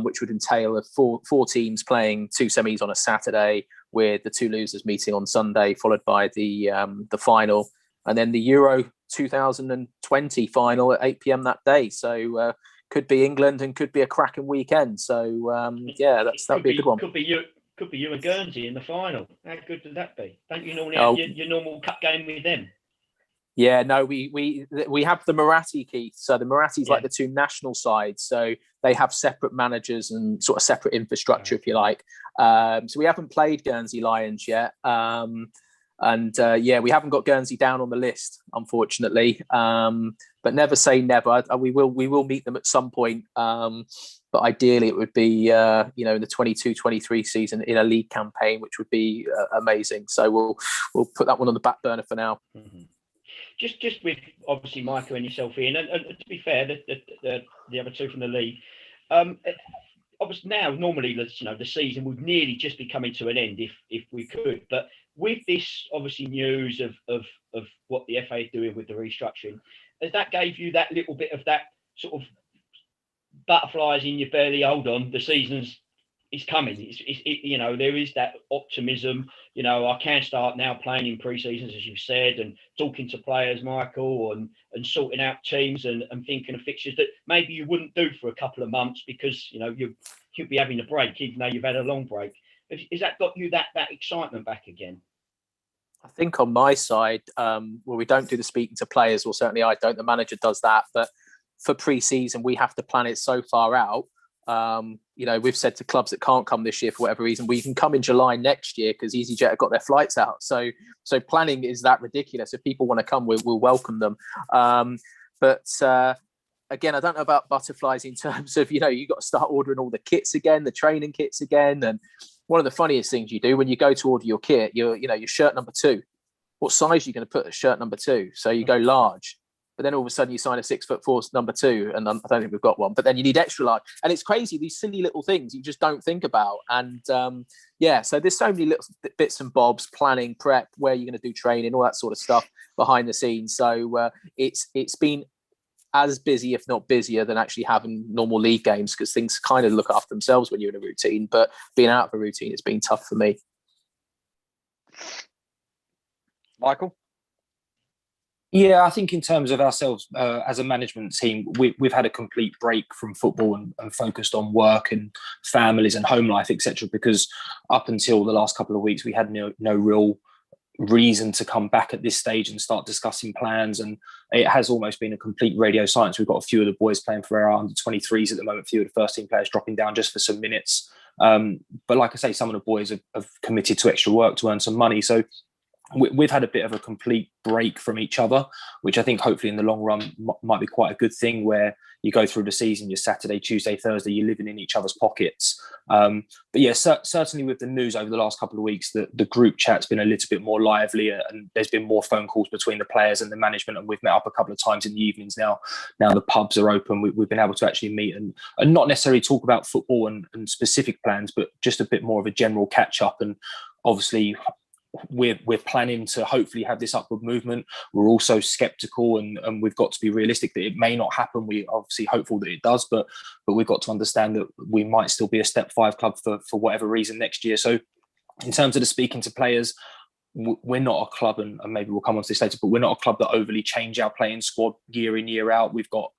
which would entail 4 teams playing 2 semis on a Saturday, with the 2 losers meeting on Sunday, followed by the final, and then the Euro 2020 final at 8 p.m. that day. So could be England, and could be a cracking weekend. So yeah, that'd be a good one. Could be you and Guernsey in the final. How good would that be? Don't you normally have your normal cup game with them? Yeah, no, we have the Marathi, Keith. So the Marathi's like the 2 national sides. So they have separate managers and sort of separate infrastructure, if you like. So we haven't played Guernsey Lions yet. And we haven't got Guernsey down on the list, unfortunately. But never say never. We will meet them at some point. But ideally, it would be in the 22-23 season in a league campaign, which would be amazing. So we'll put that one on the back burner for now. Mm-hmm. Just with obviously Michael and yourself, Ian, and to be fair, the other 2 from the league. Obviously now, normally, the season would nearly just be coming to an end if we could. But with this obviously news of what the FA is doing with the restructuring, has that gave you that little bit of that sort of butterflies in your belly? Hold on, the season's coming. There is that optimism. I can start now playing in pre-seasons, as you've said, and talking to players, Michael, and sorting out teams and thinking of fixtures that maybe you wouldn't do for a couple of months because you'll be having a break, even though you've had a long break. Has that got you that excitement back again? I think on my side, we don't do the speaking to players, or certainly I don't. The manager does that, but for pre-season, we have to plan it so far out. We've said to clubs that can't come this year for whatever reason, we can come in July next year because EasyJet have got their flights out. So planning is that ridiculous. If people want to come, we'll welcome them. But again, I don't know about butterflies in terms of, you got to start ordering all the kits again, the training kits again. And one of the funniest things you do when you go to order your kit, your shirt number 2. What size are you going to put at shirt number 2? So you go large, but then all of a sudden you sign a 6'4" number 2, and I don't think we've got one. But then you need extra large, and it's crazy. These silly little things you just don't think about. And so there's so many little bits and bobs, planning, prep, where you're going to do training, all that sort of stuff behind the scenes. So it's been as busy, if not busier, than actually having normal league games, because things kind of look after themselves when you're in a routine. But being out of a routine, it's been tough for me. Michael? Yeah, I think in terms of ourselves as a management team, we've had a complete break from football and focused on work and families and home life, etc. Because up until the last couple of weeks, we had no real reason to come back at this stage and start discussing plans. And it has almost been a complete radio silence. We've got a few of the boys playing for our under-23s at the moment, a few of the first team players dropping down just for some minutes. But like I say, some of the boys have committed to extra work to earn some money. So we've had a bit of a complete break from each other, which I think hopefully in the long run might be quite a good thing, where you go through the season, you're Saturday, Tuesday, Thursday, you're living in each other's pockets. But yeah, certainly with the news over the last couple of weeks, the group chat's been a little bit more lively, and there's been more phone calls between the players and the management, and we've met up a couple of times in the evenings now. Now the pubs are open, we've been able to actually meet and not necessarily talk about football and specific plans, but just a bit more of a general catch up. And obviously we're planning to hopefully have this upward movement. We're also skeptical, and we've got to be realistic that it may not happen. We're obviously hopeful that it does, but we've got to understand that we might still be a step 5 club for whatever reason next year. So in terms of the speaking to players, we're not a club, and maybe we'll come on to this later, but we're not a club that overly change our playing squad year in, year out. We've got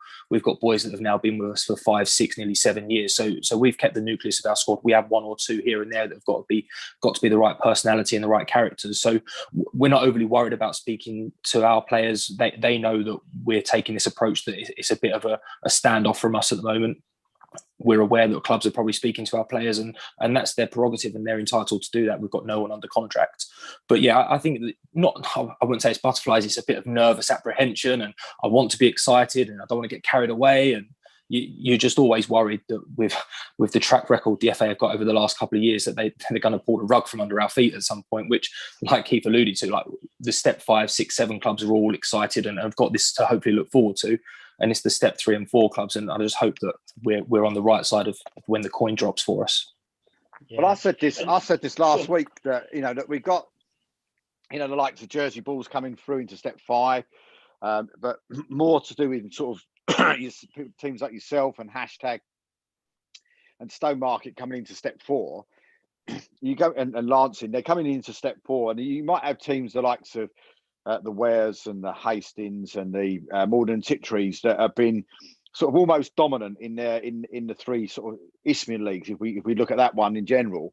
boys that have now been with us for 5, 6, nearly 7 years. So we've kept the nucleus of our squad. We have 1 or 2 here and there that have got to be the right personality and the right characters. So we're not overly worried about speaking to our players. They know that we're taking this approach, that it's a bit of a standoff from us at the moment. We're aware that clubs are probably speaking to our players, and that's their prerogative, and they're entitled to do that. We've got no one under contract. But yeah, I think I wouldn't say it's butterflies. It's a bit of nervous apprehension, and I want to be excited, and I don't want to get carried away. And you're just always worried that with the track record the FA have got over the last couple of years, that they're going to pull the rug from under our feet at some point, which, like Keith alluded to, like the step 5, 6, 7 clubs are all excited and have got this to hopefully look forward to. And it's the step 3 and 4 clubs, and I just hope that we're on the right side of when the coin drops for us. Yeah. Well, I said this last week that that we got the likes of Jersey Bulls coming through into step 5, but more to do with sort of teams like yourself and Hashtag and Stowmarket coming into step 4. You go and Lancing, they're coming into step 4, and you might have teams the likes of the Wares and the Hastings and the Mahon and Tiptrees that have been sort of almost dominant in the 3 sort of Isthmian leagues. If we look at that one in general,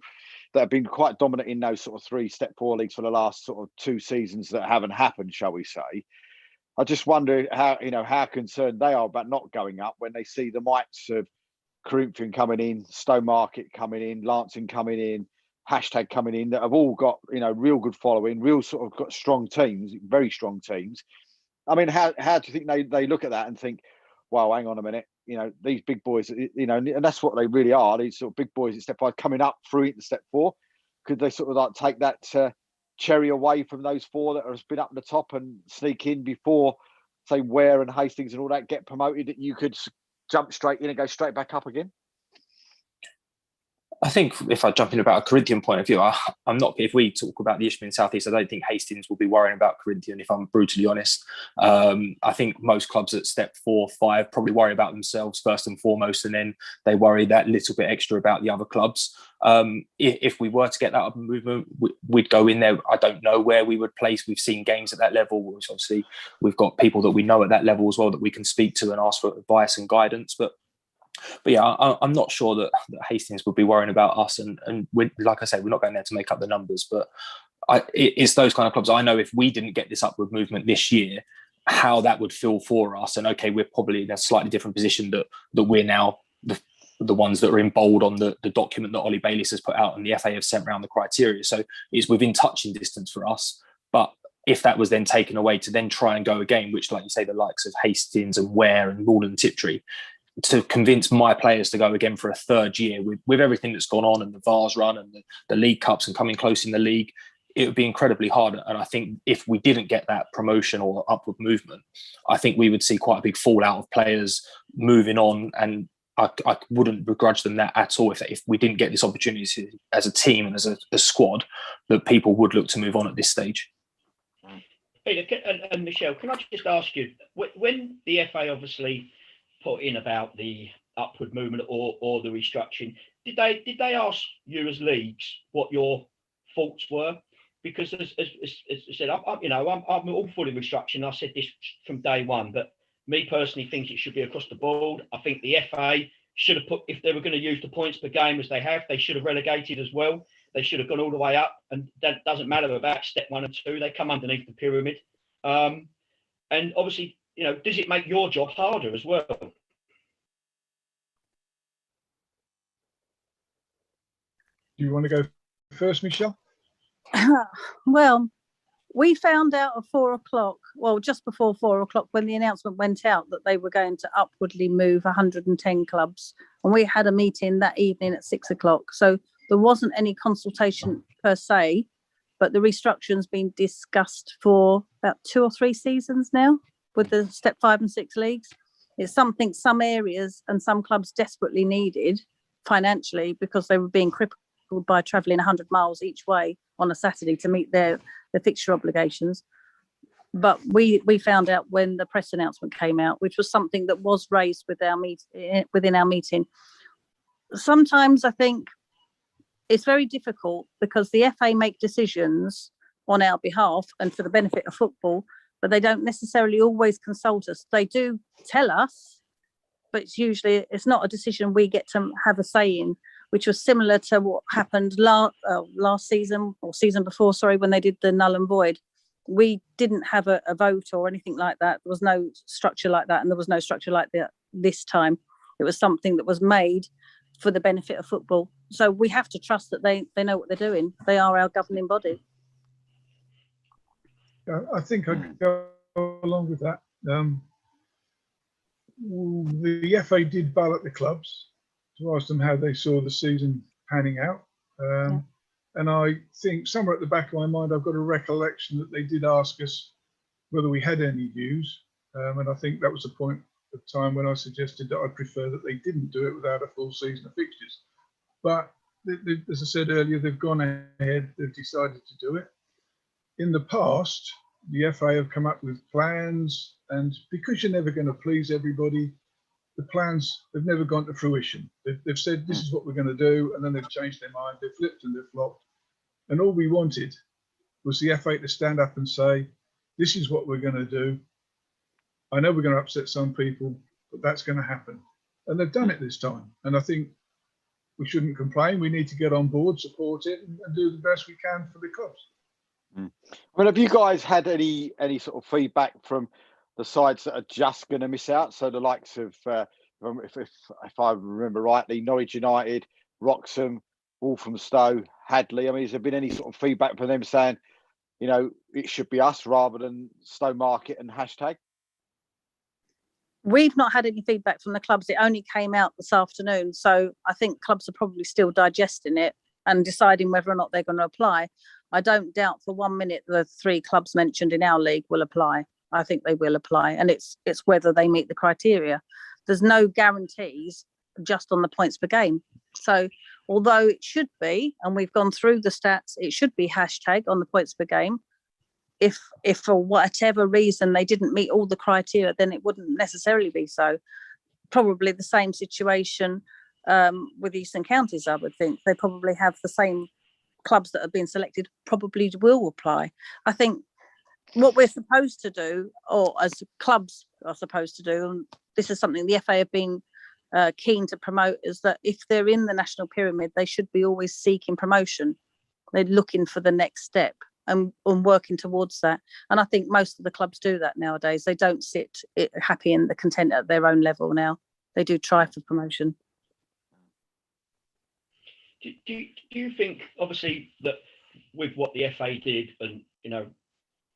that have been quite dominant in those sort of 3 step 4 leagues for the last sort of 2 seasons that haven't happened, shall we say. I just wonder how concerned they are about not going up when they see the mites of Corinthian coming in, Stowmarket coming in, Lancing coming in, Hashtag coming in, that have all got real good following, real sort of got strong teams, very strong teams. I mean, how do you think they look at that and think, well, hang on a minute, these big boys, and that's what they really are, these sort of big boys in step 5 coming up through into step 4. Could they sort of like take that cherry away from those 4 that have been up the top and sneak in before, say, Ware and Hastings and all that get promoted, that you could jump straight in and go straight back up again? I think if I jump in about a Corinthian point of view, I'm not. If we talk about the Isthmian South East, I don't think Hastings will be worrying about Corinthian, if I'm brutally honest. I think most clubs at step 4, 5 probably worry about themselves first and foremost, and then they worry that little bit extra about the other clubs. If we were to get that up movement, we'd go in there. I don't know where we would place. We've seen games at that level, which obviously we've got people that we know at that level as well that we can speak to and ask for advice and guidance. But yeah, I'm not sure that Hastings would be worrying about us. And like I say, we're not going there to make up the numbers. But it's those kind of clubs. I know if we didn't get this upward movement this year, how that would feel for us. And okay, we're probably in a slightly different position that we're now the ones that are in bold on the document that Ollie Bayliss has put out and the FA have sent around the criteria. So it's within touching distance for us. But if that was then taken away to then try and go again, which, like you say, the likes of Hastings and Ware and Mahon and Tiptree, to convince my players to go again for a third year with everything that's gone on and the Vars run and the League Cups and coming close in the league, it would be incredibly hard. And I think if we didn't get that promotion or upward movement, I think we would see quite a big fallout of players moving on. And I wouldn't begrudge them that at all if we didn't get this opportunity as a team and as a squad, that people would look to move on at this stage. Peter and Michelle, can I just ask you, when the FA obviously put in about the upward movement or the restructuring, did they ask you as leagues what your thoughts were? Because as I said, I'm all for the restructuring. I said this from day one, but me personally think it should be across the board. I think the FA should have put, if they were going to use the points per game as they have, they should have relegated as well. They should have gone all the way up, and that doesn't matter about step 1 and 2. They come underneath the pyramid. And obviously, does it make your job harder as well? Do you want to go first, Michelle? Well, we found out at 4 o'clock, well, just before 4 o'clock, when the announcement went out that they were going to upwardly move 110 clubs. And we had a meeting that evening at 6 o'clock. So there wasn't any consultation per se, but the restructuring's been discussed for about 2 or 3 seasons now with the step 5 and 6 leagues. It's something some areas and some clubs desperately needed financially because they were being crippled by travelling 100 miles each way on a Saturday to meet their fixture obligations. But we found out when the press announcement came out, which was something that was raised within our meeting. Sometimes I think it's very difficult because the FA make decisions on our behalf and for the benefit of football, but they don't necessarily always consult us. They do tell us, but it's not a decision we get to have a say in, which was similar to what happened last season or season before, when they did the null and void. We didn't have a vote or anything like that. There was no structure like that, and there was no structure like that this time. It was something that was made for the benefit of football. So we have to trust that they know what they're doing. They are our governing body. I think I'd go along with that. The FA did ballot the clubs to ask them how they saw the season panning out. And I think somewhere at the back of my mind, I've got a recollection that they did ask us whether we had any views. And I think that was the point of time when I suggested that I'd prefer that they didn't do it without a full season of fixtures. But as I said earlier, they've gone ahead, they've decided to do it. In the past, the FA have come up with plans, and because you're never going to please everybody, the plans have never gone to fruition. They've said, this is what we're going to do, and then they've changed their mind, they've flipped and they've flopped. And all we wanted was the FA to stand up and say, this is what we're going to do. I know we're going to upset some people, but that's going to happen. And they've done it this time. And I think we shouldn't complain. We need to get on board, support it, and do the best we can for the clubs. Well, have you guys had any sort of feedback from the sides that are just going to miss out? So the likes of, if I remember rightly, Norwich United, Wroxham, Walthamstow, Hadley. I mean, has there been any sort of feedback from them saying, it should be us rather than Stowmarket and hashtag? We've not had any feedback from the clubs. It only came out this afternoon. So I think clubs are probably still digesting it and deciding whether or not they're going to apply. I don't doubt for 1 minute the 3 clubs mentioned in our league will apply. I think they will apply, and it's whether they meet the criteria. There's no guarantees just on the points per game. So although it should be, and we've gone through the stats, it should be hashtag on the points per game. If for whatever reason they didn't meet all the criteria, then it wouldn't necessarily be so. Probably the same situation with Eastern Counties, I would think. They probably have the same clubs that have been selected probably will apply. I think what we're supposed to do, or as clubs are supposed to do, and this is something the FA have been keen to promote, is that if they're in the national pyramid, they should be always seeking promotion. They're looking for the next step and working towards that. And I think most of the clubs do that nowadays. They don't sit happy and the content at their own level now. They do try for promotion. Do you think, obviously, that with what the FA did and,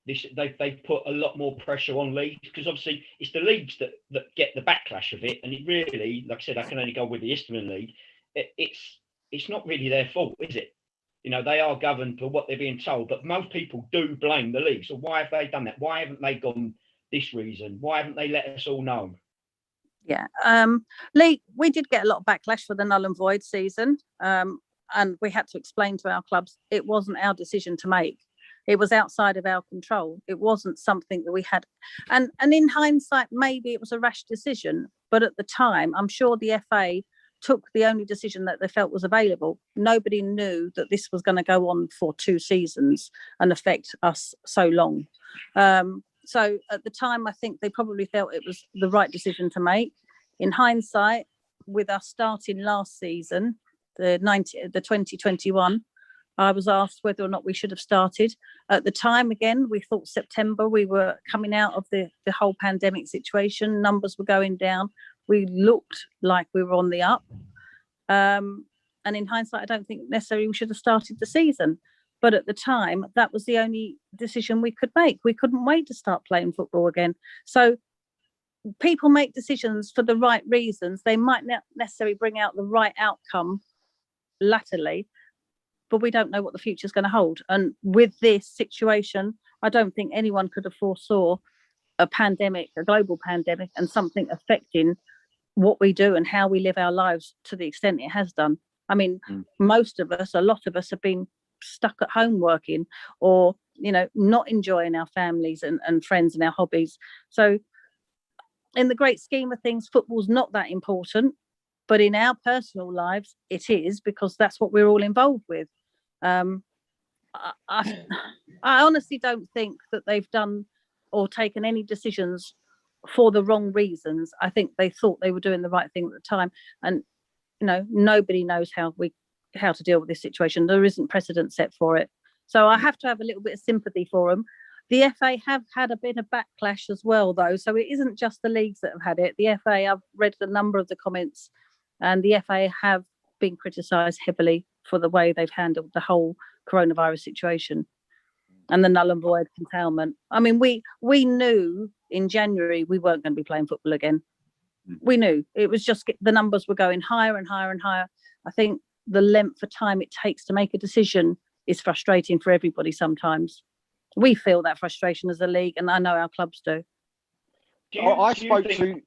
they've put a lot more pressure on leagues, because obviously it's the leagues that get the backlash of it, and it really, like I said, I can only go with the Eastern League. It's not really their fault, is it? You know, they are governed for what they're being told, but most people do blame the league. So why have they done that? Why haven't they gone this reason? Why haven't they let us all know? Yeah, Lee, we did get a lot of backlash for the null and void season, and we had to explain to our clubs it wasn't our decision to make. It was outside of our control. It wasn't something that we had. And in hindsight, maybe it was a rash decision, but at the time, I'm sure the FA took the only decision that they felt was available. Nobody knew that this was going to go on for 2 seasons and affect us so long. So at the time, I think they probably felt it was the right decision to make. In hindsight, with us starting last season, the 2021, I was asked whether or not we should have started. At the time, again, we thought September, we were coming out of the whole pandemic situation. Numbers were going down. We looked like we were on the up. And in hindsight, I don't think necessarily we should have started the season. But at the time, that was the only decision we could make. We couldn't wait to start playing football again. So people make decisions for the right reasons. They might not necessarily bring out the right outcome latterly, but we don't know what the future is going to hold. And with this situation, I don't think anyone could have foresaw a pandemic, a global pandemic, and something affecting what we do and how we live our lives to the extent it has done. I mean, most of us, a lot of us have been stuck at home working, or, you know, not enjoying our families and friends and our hobbies. So in the great scheme of things, football's not that important, but in our personal lives, it is, because that's what we're all involved with. I honestly don't think that they've done or taken any decisions for the wrong reasons. I think they thought they were doing the right thing at the time, and you know, nobody knows how to deal with this situation. There isn't precedent set for it, so I have to have a little bit of sympathy for them. The FA have had a bit of backlash as well, though, so it isn't just the leagues that have had it. The FA, I've read a number of the comments, and the FA have been criticised heavily for the way they've handled the whole coronavirus situation and the null and void curtailment. I mean, we knew in January we weren't going to be playing football again. We knew. It was just the numbers were going higher and higher and higher. I think the length of time it takes to make a decision is frustrating for everybody sometimes. We feel that frustration as a league, and I know our clubs do. Sorry,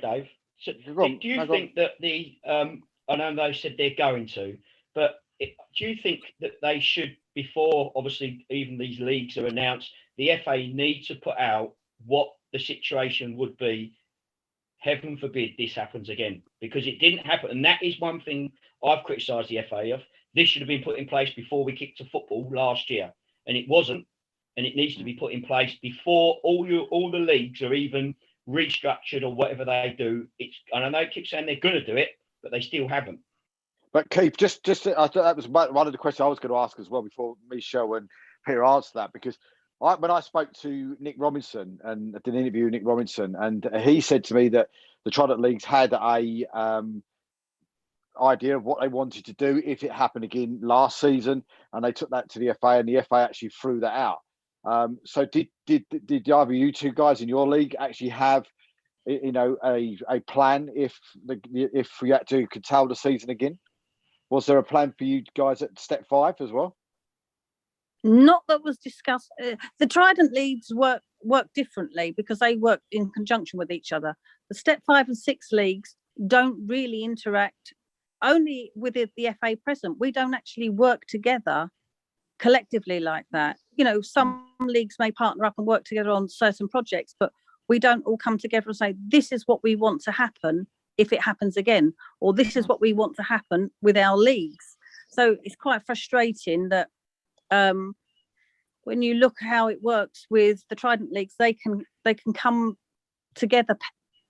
Dave. So, do you think that I know they said they're going to, but do you think that they should, before obviously even these leagues are announced, the FA need to put out what the situation would be? Heaven forbid this happens again, because it didn't happen. And that is one thing I've criticised the FA of. This should have been put in place before we kicked to football last year, and it wasn't. And it needs to be put in place before all the leagues are even restructured or whatever they do. And I know they keep saying they're going to do it, but they still haven't. But Keith, just I thought that was one of the questions I was going to ask as well before Michelle and Peter answered that, because when I spoke to Nick Robinson and I did an interview with Nick Robinson, and he said to me that the Trident Leagues had a idea of what they wanted to do if it happened again last season, and they took that to the FA, and the FA actually threw that out. So did either you two guys in your league actually have, you know, a plan if we had to curtail the season again? Was there a plan for you guys at step 5 as well? Not that was discussed. The Trident leagues work differently because they work in conjunction with each other. The step 5 and 6 leagues don't really interact, only with the FA present. We don't actually work together collectively like that. You know, some leagues may partner up and work together on certain projects, but we don't all come together and say, this is what we want to happen if it happens again, or this is what we want to happen with our leagues. So it's quite frustrating that when you look how it works with the Trident leagues, they can come together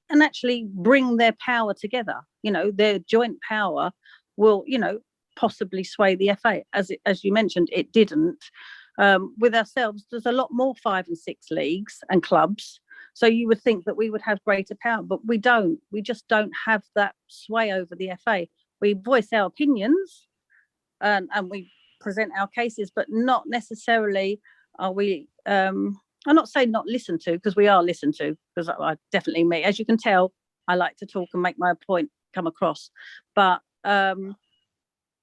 and actually bring their power together. You know, their joint power will, you know, possibly sway the FA. As you mentioned, it didn't. With ourselves, there's a lot more 5 and 6 leagues and clubs. So you would think that we would have greater power, but we don't. We just don't have that sway over the FA. We voice our opinions and we present our cases, but not necessarily are we I'm not saying not listened to, because we are listened to, because I definitely, me, as you can tell, I like to talk and make my point come across, but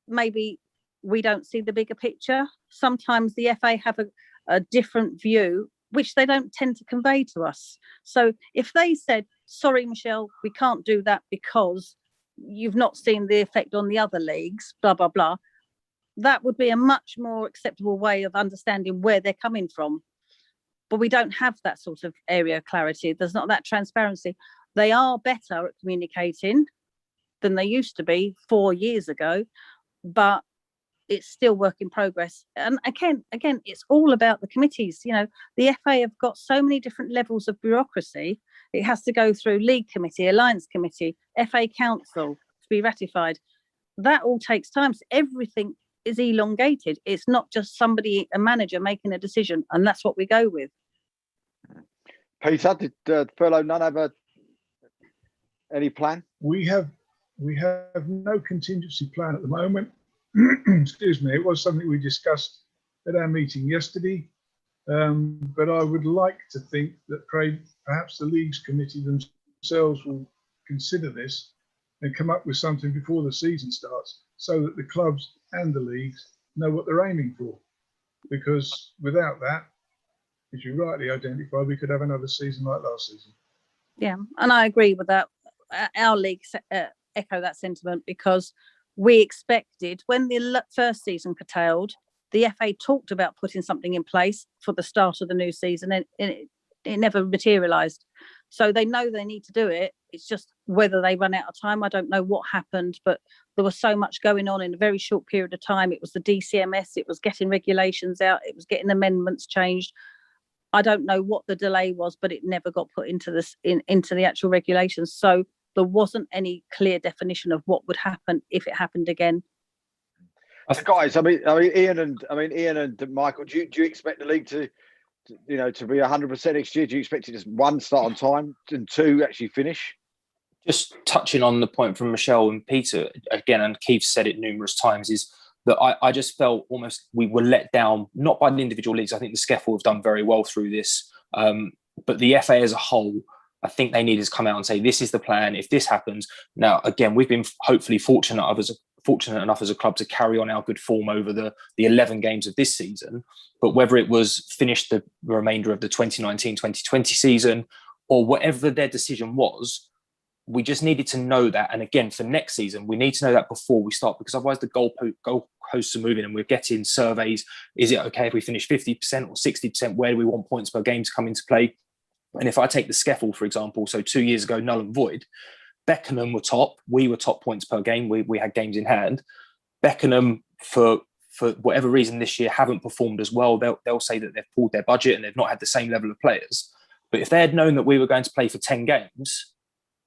maybe we don't see the bigger picture. Sometimes the FA have a different view, which they don't tend to convey to us. So if they said, sorry, Michelle, we can't do that because you've not seen the effect on the other leagues, blah, blah, blah, that would be a much more acceptable way of understanding where they're coming from. But we don't have that sort of area of clarity. There's not that transparency. They are better at communicating than they used to be 4 years ago, but it's still work in progress. And again, it's all about the committees. You know, the FA have got so many different levels of bureaucracy. It has to go through League Committee, Alliance Committee, FA Council to be ratified. That all takes time. So everything is elongated. It's not just somebody, a manager, making a decision, and that's what we go with. Peter, did Furlough None have any plan? We have no contingency plan at the moment. Excuse me. It was something we discussed at our meeting yesterday, but I would like to think that perhaps the Leagues Committee themselves will consider this and come up with something before the season starts, so that the clubs and the leagues know what they're aiming for. Because without that, as you rightly identified, we could have another season like last season. Yeah, and I agree with that. Our league echo that sentiment, because we expected, when the first season curtailed, the FA talked about putting something in place for the start of the new season, and it never materialised. So they know they need to do it. It's just whether they run out of time. I don't know what happened, but there was so much going on in a very short period of time. It was the DCMS, it was getting regulations out, it was getting amendments changed. I don't know what the delay was, but it never got put into the actual regulations. So there wasn't any clear definition of what would happen if it happened again. So guys, I mean, Ian and Michael, do you expect the league to be 100% next year? Do you expect it just one, start on time, and two, actually finish? Just touching on the point from Michelle and Peter again, and Keith said it numerous times, is that I just felt almost we were let down, not by the individual leagues. I think the SCEFL have done very well through this, but the FA as a whole, I think they needed to come out and say, this is the plan. If this happens, now again, we've been hopefully fortunate enough as a club to carry on our good form over the 11 games of this season. But whether it was finished the remainder of the 2019-2020 season or whatever their decision was, we just needed to know that. And again, for next season, we need to know that before we start, because otherwise the goalposts are moving and we're getting surveys. Is it okay if we finish 50% or 60%? Where do we want points per game to come into play? And if I take the SCEFL, for example, so 2 years ago, null and void, Beckenham were top. We were top points per game. We had games in hand. Beckenham, for whatever reason this year, haven't performed as well. They'll say that they've pulled their budget and they've not had the same level of players. But if they had known that we were going to play for 10 games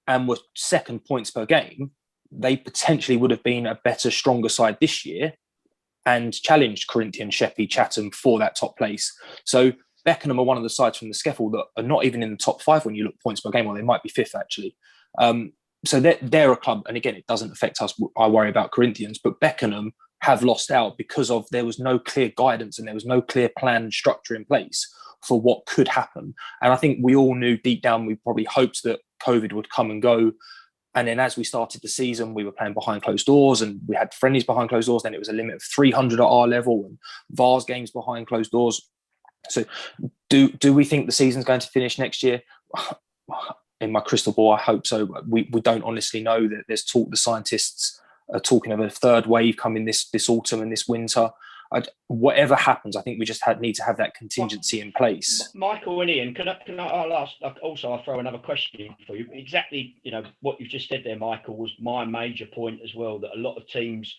and were second points per game, they potentially would have been a better, stronger side this year and challenged Corinthians, Sheppey, Chatham for that top place. So Beckenham are one of the sides from the SCEFL that are not even in the top 5 when you look points per game, or they might be 5th actually. So they're a club, and again, it doesn't affect us. I worry about Corinthians, but Beckenham have lost out because of there was no clear guidance and there was no clear plan and structure in place for what could happen. And I think we all knew deep down, we probably hoped that COVID would come and go. And then as we started the season, we were playing behind closed doors and we had friendlies behind closed doors. Then it was a limit of 300 at our level and VARs games behind closed doors. So do we think the season's going to finish next year? In my crystal ball, I hope so. But we don't honestly know. That there's talk, the scientists are talking of a third wave coming this autumn and this winter. Whatever happens, I think we just need to have that contingency in place. Michael and Ian, I'll throw another question for you. Exactly, what you've just said there, Michael, was my major point as well, that a lot of teams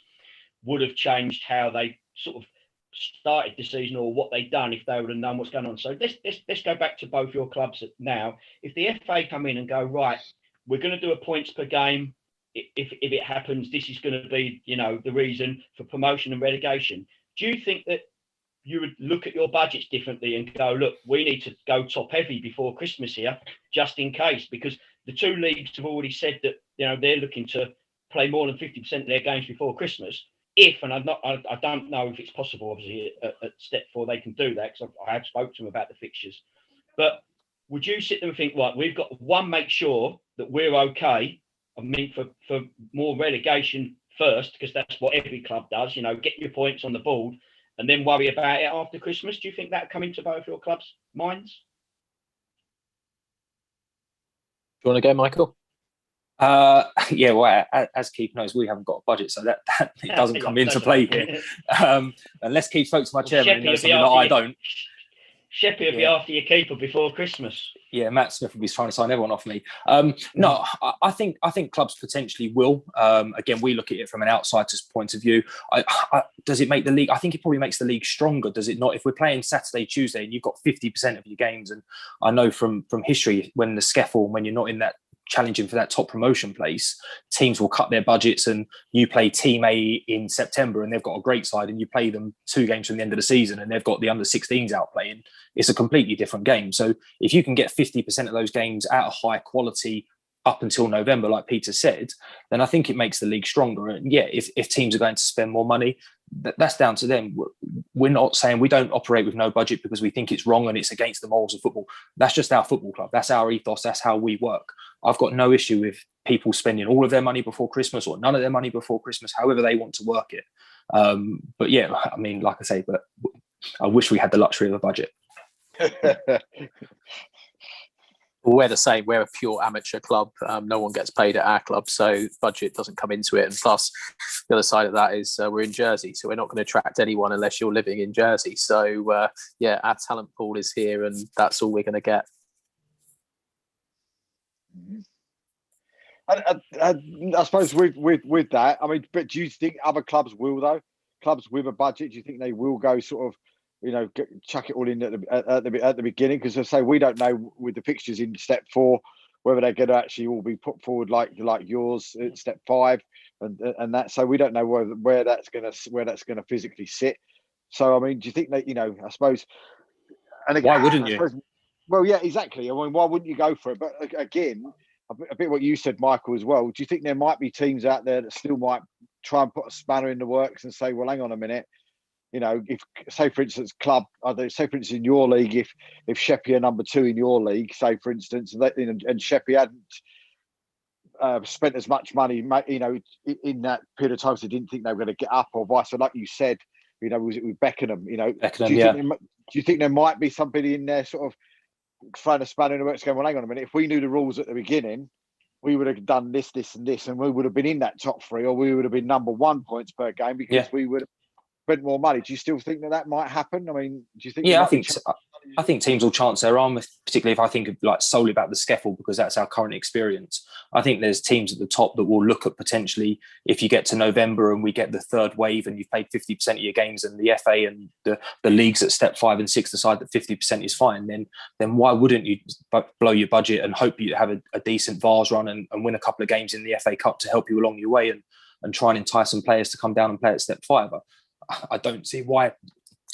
would have changed how they sort of started the season or what they'd done if they would have known what's going on. So let's go back to both your clubs now. If the FA come in and go, right, we're going to do a points per game. If it happens, this is going to be, the reason for promotion and relegation. Do you think that you would look at your budgets differently and go, look, we need to go top heavy before Christmas here, just in case? Because the two leagues have already said that, they're looking to play more than 50% of their games before Christmas. if, and I don't know if it's possible, obviously, at step 4 they can do that, because I have spoken to them about the fixtures. But would you sit there and think, right, we've got to make sure that we're okay. I mean, for more relegation first, because that's what every club does, get your points on the board and then worry about it after Christmas. Do you think that come into both your clubs' minds? Do you want to go, Michael? Yeah, well, as Keith knows, we haven't got a budget, so that it doesn't come into play here. Unless Keith spoke to my chairman and knows something that I don't. Sheppy will be after your keeper before Christmas. Yeah, Matt Smith will be trying to sign everyone off me. No, I think clubs potentially will. Again, we look at it from an outsider's point of view. Does it make the league? I think it probably makes the league stronger. Does it not? If we're playing Saturday, Tuesday, and you've got 50% of your games, and I know from history, when the SCEFL, when you're not in that challenging for that top promotion place, teams will cut their budgets, and you play Team A in September and they've got a great side, and you play them 2 games from the end of the season and they've got the under 16s out playing. It's a completely different game. So if you can get 50% of those games at a high quality up until November, like Peter said, then I think it makes the league stronger. And yeah, if teams are going to spend more money, that's down to them. We're not saying, we don't operate with no budget because we think it's wrong and it's against the morals of football. That's just our football club. That's our ethos. That's how we work. I've got no issue with people spending all of their money before Christmas or none of their money before Christmas, however they want to work it. But yeah, I mean, like I say, but I wish we had the luxury of a budget. We're the same. We're a pure amateur club. No one gets paid at our club, so budget doesn't come into it. And plus, the other side of that is we're in Jersey, so we're not going to attract anyone unless you're living in Jersey. So yeah, our talent pool is here, and that's all we're going to get. I suppose with that, I mean, but do you think other clubs will, though? Clubs with a budget, do you think they will go sort of, chuck it all in at the beginning? Because I say, we don't know with the fixtures in step 4 whether they're going to actually all be put forward like yours at step 5 and that. So we don't know where that's going to physically sit. So I mean, do you think that I suppose? And again, why wouldn't you? Well, yeah, exactly. I mean, why wouldn't you go for it? But again, a bit what you said, Michael, as well. Do you think there might be teams out there that still might try and put a spanner in the works and say, well, hang on a minute, if, say, for instance, say, for instance, in your league, if Sheppey are number 2 in your league, say, for instance, and Sheppey hadn't spent as much money, in that period of time, so they didn't think they were going to get up, or vice versa, like you said, was it with Beckenham? Beckenham, do you think there might be somebody in there sort of throwing a spanner in the works, going, well, hang on a minute, if we knew the rules at the beginning, we would have done this, and this, and we would have been in that top 3, or we would have been number 1 points per game because we would have spent more money. Do you still think that might happen? I mean, do you think? Yeah, I think teams will chance their arm, particularly if I think of solely about the SCEFL, because that's our current experience. I think there's teams at the top that will look at potentially, if you get to November and we get the 3rd wave and you've played 50% of your games and the FA and the leagues at step 5 and 6 decide that 50% is fine, then why wouldn't you blow your budget and hope you have a decent Vars run and win a couple of games in the FA Cup to help you along your way and try and entice some players to come down and play at step 5? I don't see why.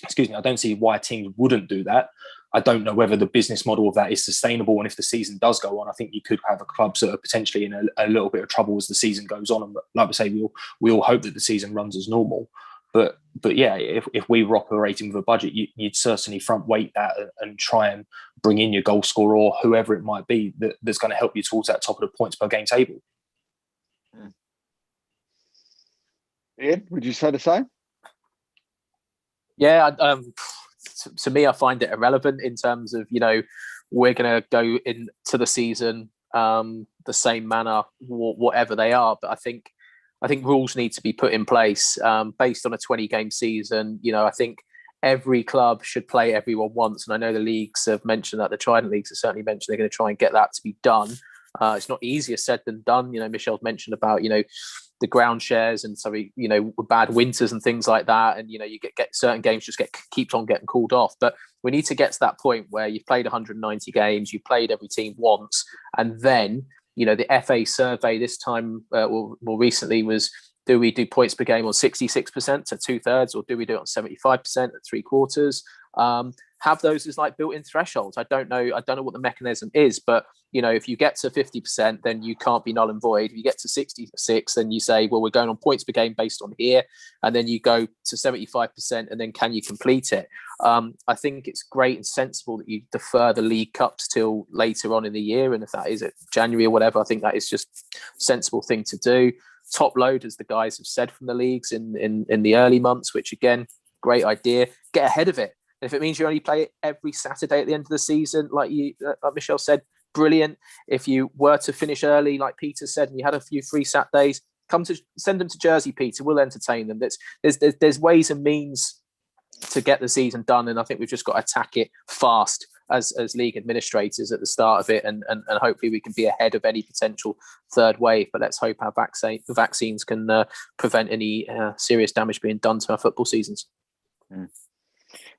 I don't see why teams wouldn't do that. I don't know whether the business model of that is sustainable. And if the season does go on, I think you could have clubs that are potentially in a little bit of trouble as the season goes on. And like we say, we all hope that the season runs as normal. But yeah, if we were operating with a budget, you'd certainly front weight that and try and bring in your goal scorer or whoever it might be that's going to help you towards that top of the points per game table. Ian, would you say the same? Yeah, to me, I find it irrelevant in terms of, we're going to go into the season the same manner, whatever they are. But I think rules need to be put in place based on a 20-game season. I think every club should play everyone once. And I know the leagues have mentioned that. The Trident leagues have certainly mentioned they're going to try and get that to be done. It's not easier said than done. Michelle's mentioned about, the ground shares and so bad winters and things like that, and you get certain games just keeps on getting called off. But we need to get to that point where you've played 190 games, you've played every team once, and then the FA survey this time more recently was, do we do points per game on 66% to 2/3, or do we do it on 75% at 3/4? have those as like built-in thresholds. I don't know what the mechanism is, but if you get to 50%, then you can't be null and void. If you get to 66, then you say, well, we're going on points per game based on here, and then you go to 75%, and then can you complete it? I think it's great and sensible that you defer the League Cups till later on in the year, and if that is at January or whatever, I think that is just a sensible thing to do. Top load, as the guys have said from the leagues in the early months, which again, great idea. Get ahead of it. If it means you only play it every Saturday at the end of the season, like Michelle said, brilliant. If you were to finish early, like Peter said, and you had a few free Saturdays, send them to Jersey, Peter. We'll entertain them. There's ways and means to get the season done, and I think we've just got to attack it fast as league administrators at the start of it, and hopefully we can be ahead of any potential third wave. But let's hope our vaccines can prevent any serious damage being done to our football seasons.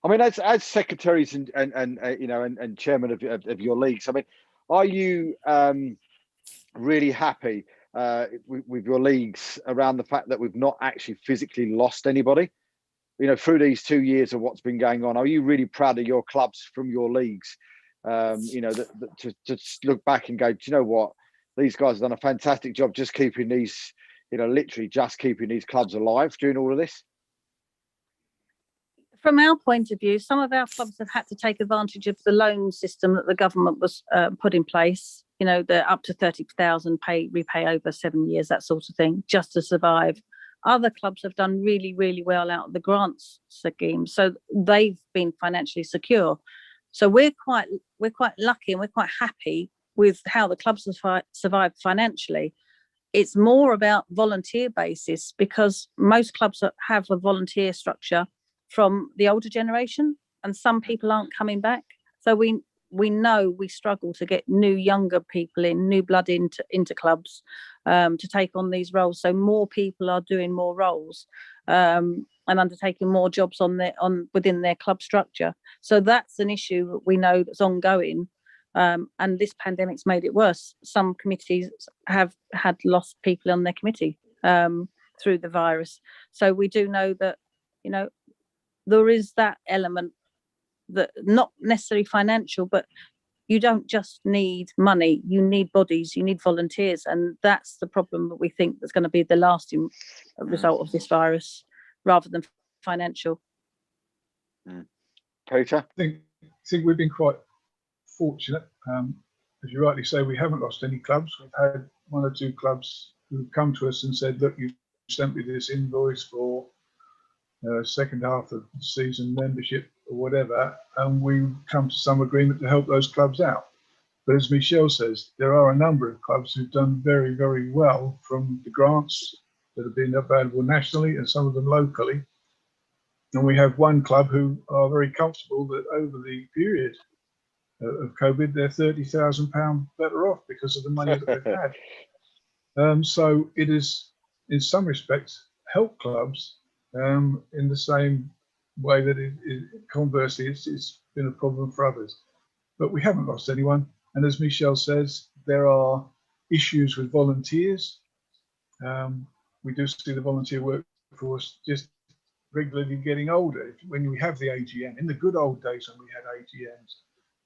I mean, as secretaries and chairman of your leagues, I mean, are you really happy with your leagues around the fact that we've not actually physically lost anybody? Through these 2 years of what's been going on, are you really proud of your clubs from your leagues? To look back and go, do you know what? These guys have done a fantastic job just keeping these, literally just keeping these clubs alive during all of this. From our point of view, some of our clubs have had to take advantage of the loan system that the government was put in place. They're up to 30,000, repay over 7 years, that sort of thing, just to survive. Other clubs have done really, really well out of the grants scheme, so they've been financially secure. So we're quite lucky, and we're quite happy with how the clubs have survived financially. It's more about volunteer basis, because most clubs have a volunteer structure from the older generation, and some people aren't coming back. So we know we struggle to get younger people new blood into clubs to take on these roles. So more people are doing more roles and undertaking more jobs within their club structure. So that's an issue that we know that's ongoing. And this pandemic's made it worse. Some committees have had lost people on their committee through the virus. So we do know that, there is that element that not necessarily financial, but you don't just need money, you need bodies, you need volunteers. And that's the problem that we think that's going to be the lasting result of this virus, rather than financial. Peter? I think we've been quite fortunate. As you rightly say, we haven't lost any clubs. We've had one or two clubs who've come to us and said, look, you sent me this invoice for second half of the season membership or whatever, and we've come to some agreement to help those clubs out. But as Michelle says, there are a number of clubs who've done very, very well from the grants that have been available nationally, and some of them locally. And we have one club who are very comfortable that over the period of COVID, they're £30,000 better off because of the money that they've had. So it is, in some respects, helped clubs in the same way that conversely it's been a problem for others. But we haven't lost anyone. And as Michelle says, there are issues with volunteers. We do see the volunteer workforce just regularly getting older. When we have the AGM, in the good old days when we had AGMs,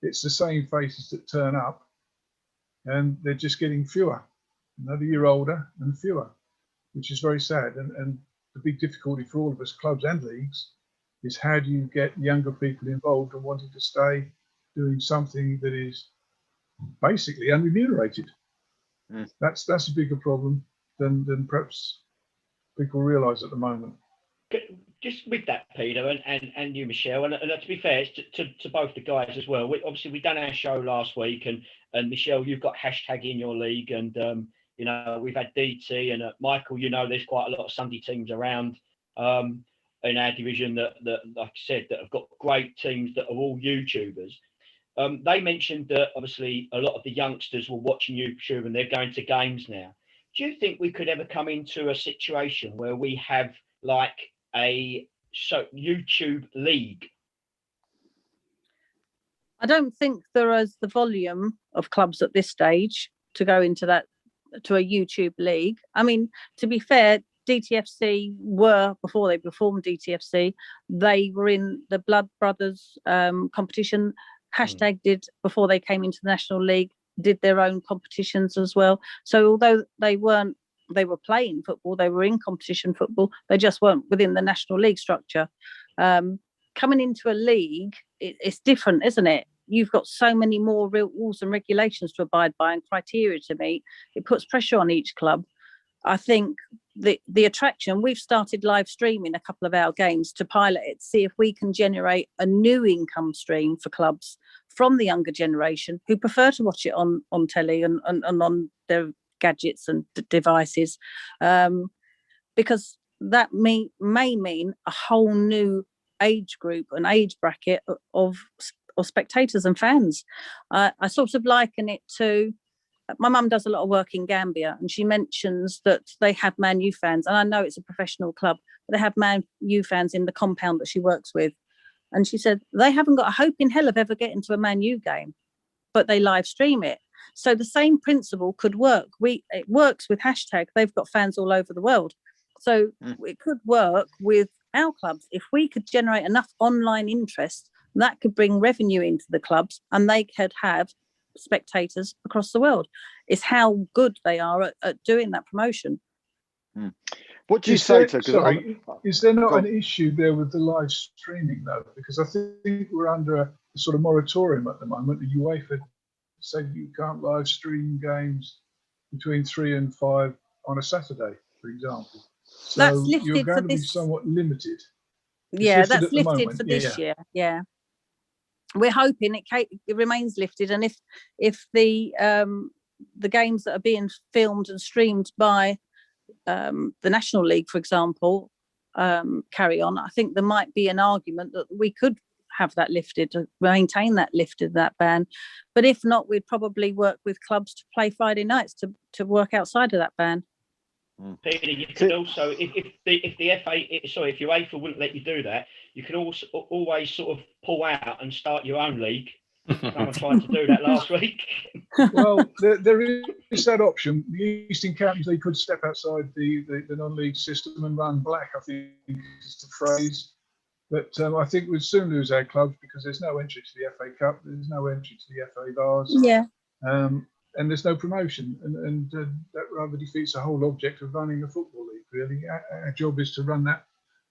it's the same faces that turn up, and they're just getting fewer, another year older and fewer, which is very sad. And the big difficulty for all of us, clubs and leagues, is how do you get younger people involved and wanting to stay doing something that is basically unremunerated. That's a bigger problem than perhaps people realise at the moment. Just with that, Peter, and you, Michelle, and to be fair, to both the guys as well. We done our show last week, and Michelle, you've got hashtag in your league, and we've had DT and Michael. There's quite a lot of Sunday teams around in our division that, like I said, that have got great teams that are all YouTubers. They mentioned that obviously a lot of the youngsters were watching YouTube and they're going to games now. Do you think we could ever come into a situation where we have like a YouTube league? I don't think there is the volume of clubs at this stage to go into that, to a YouTube league. I mean, to be fair, DTFC were, before they performed DTFC, they were in the Blood Brothers competition. Hashtag did, before they came into the National League, did their own competitions as well. So although they were playing football, they were in competition football, they just weren't within the National League structure. Coming into a league, it's different, isn't it? You've got so many more real rules and regulations to abide by and criteria to meet. It puts pressure on each club. I think the attraction, we've started live streaming a couple of our games to pilot it, see if we can generate a new income stream for clubs from the younger generation who prefer to watch it on telly and on their gadgets and devices, because that may mean a whole new age group, an age bracket of spectators and fans. I sort of liken it to, my mum does a lot of work in Gambia, and she mentions that they have Man U fans, and I know it's a professional club, but they have Man U fans in the compound that she works with. And she said they haven't got a hope in hell of ever getting to a Man U game, but they live stream it. So the same principle could work. It works with hashtag. They've got fans all over the world. So it could work with our clubs. If we could generate enough online interest, that could bring revenue into the clubs and they could have spectators across the world. It's how good they are at doing that promotion. What do you say to? Sorry, is there not an issue there with the live streaming though? Because I think we're under a sort of moratorium at the moment. The UEFA say you can't live stream games between 3 and 5 on a Saturday, for example. So that's lifted you're going for to this. be somewhat limited. Yeah, that's lifted for this year. Yeah, we're hoping it remains lifted, and if the games that are being filmed and streamed by the National League, for example, carry on, I think there might be an argument that we could have that lifted, to maintain that ban. But if not, we'd probably work with clubs to play Friday nights to work outside of that ban. Peter, you could also, if UEFA wouldn't let you do that, you could also always sort of pull out and start your own league. Someone tried to do that last week. Well, there is that option. The Eastern Counties, they could step outside the non-league system and run black, I think is the phrase. But I think we'd soon lose our clubs because there's no entry to the FA Cup, there's no entry to the FA Vars. Yeah. And there's no promotion, and that rather defeats the whole object of running a football league, really. Our job is to run that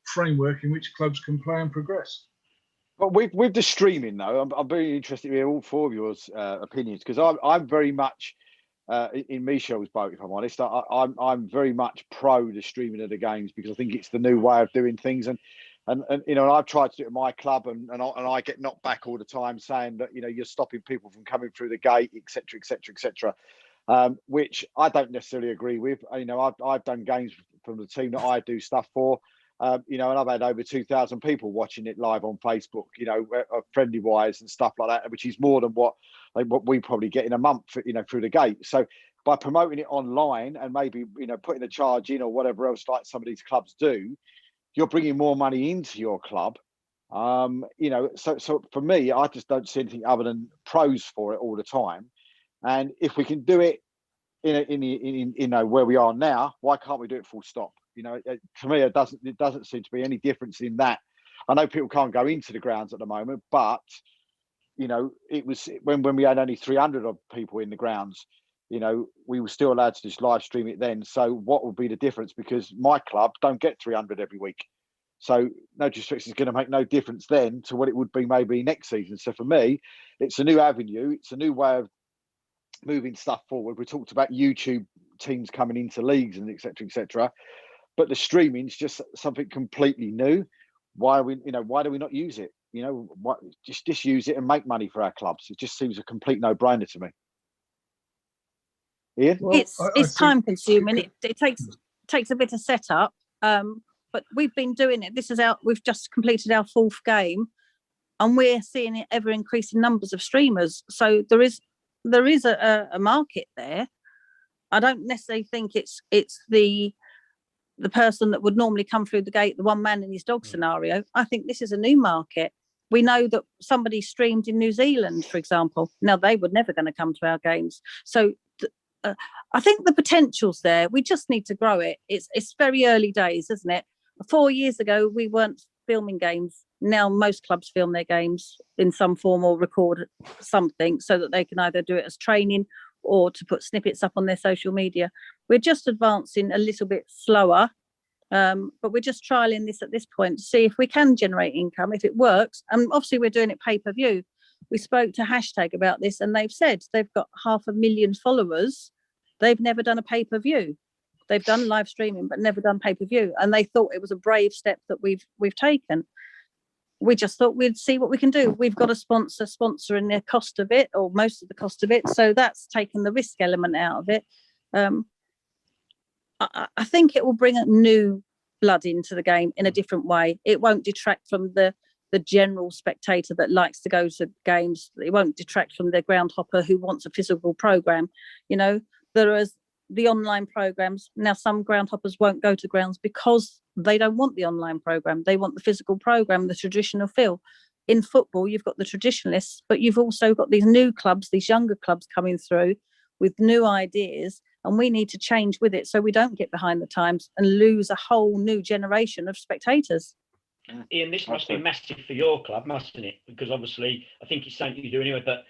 framework in which clubs can play and progress. But with the streaming, though, I'm very interested to hear all four of your opinions, because I'm very much in Michel's boat, if I'm honest. I'm very much pro the streaming of the games because I think it's the new way of doing things. And you know, and I've tried to do it at my club, and I get knocked back all the time saying that, you know, you're stopping people from coming through the gate, etc., which I don't necessarily agree with. You know, I've done games from the team that I do stuff for, you know, and I've had over 2,000 people watching it live on Facebook, you know, friendly wise and stuff like that, which is more than what we probably get in a month, you know, through the gate. So by promoting it online and maybe, you know, putting a charge in or whatever else like some of these clubs do, you're bringing more money into your club. You know, so for me, I just don't see anything other than pros for it all the time. And if we can do it in you know, where we are now, why can't we do it full stop? You know, to me, it doesn't seem to be any difference in that. I know people can't go into the grounds at the moment, but you know, it was when we had only 300 of people in the grounds. You know, we were still allowed to just live stream it then. So what would be the difference? Because my club don't get 300 every week. So no restrictions is going to make no difference then to what it would be maybe next season. So for me, it's a new avenue. It's a new way of moving stuff forward. We talked about YouTube teams coming into leagues and etc. But the streaming is just something completely new. Why do we not use it? You know, just use it and make money for our clubs. It just seems a complete no-brainer to me. Ian? Well, it's time consuming. It takes a bit of setup, but we've been doing it. We've just completed our 4th game, and we're seeing it ever increasing numbers of streamers. So there is a market there. I don't necessarily think it's the person that would normally come through the gate, the one man and his dog scenario. I think this is a new market. We know that somebody streamed in New Zealand, for example. Now, they were never going to come to our games. So I think the potential's there. We just need to grow it. It's very early days, isn't it? 4 years ago, we weren't filming games. Now most clubs film their games in some form or record something so that they can either do it as training or to put snippets up on their social media. We're just advancing a little bit slower, but we're just trialing this at this point to see if we can generate income, if it works. And obviously we're doing it pay-per-view. We spoke to Hashtag about this and they've said they've got 500,000 followers. They've never done a pay-per-view. They've done live streaming, but never done pay-per-view. And they thought it was a brave step that we've taken. We just thought we'd see what we can do. We've got a sponsor in the cost of it, or most of the cost of it. So that's taken the risk element out of it. I think it will bring a new blood into the game in a different way. It won't detract from the general spectator that likes to go to games. It won't detract from the ground hopper who wants a physical program. You know, there is the online programs. Now, some ground hoppers won't go to grounds because they don't want the online program. They want the physical program, the traditional feel. In football, you've got the traditionalists, but you've also got these new clubs, these younger clubs coming through with new ideas, and we need to change with it so we don't get behind the times and lose a whole new generation of spectators. Ian, this must be massive for your club, mustn't it? Because obviously, I think it's something you do anyway, but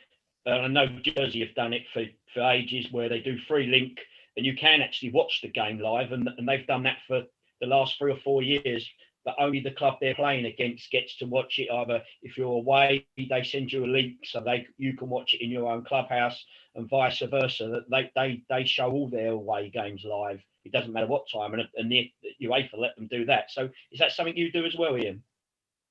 I know Jersey have done it for ages where they do free link and you can actually watch the game live, and they've done that for the last 3 or 4 years, but only the club they're playing against gets to watch it. Either if you're away, they send you a link so you can watch it in your own clubhouse, and vice versa. That they show all their away games live. It doesn't matter what time, and the UEFA let them do that. So is that something you do as well, Ian?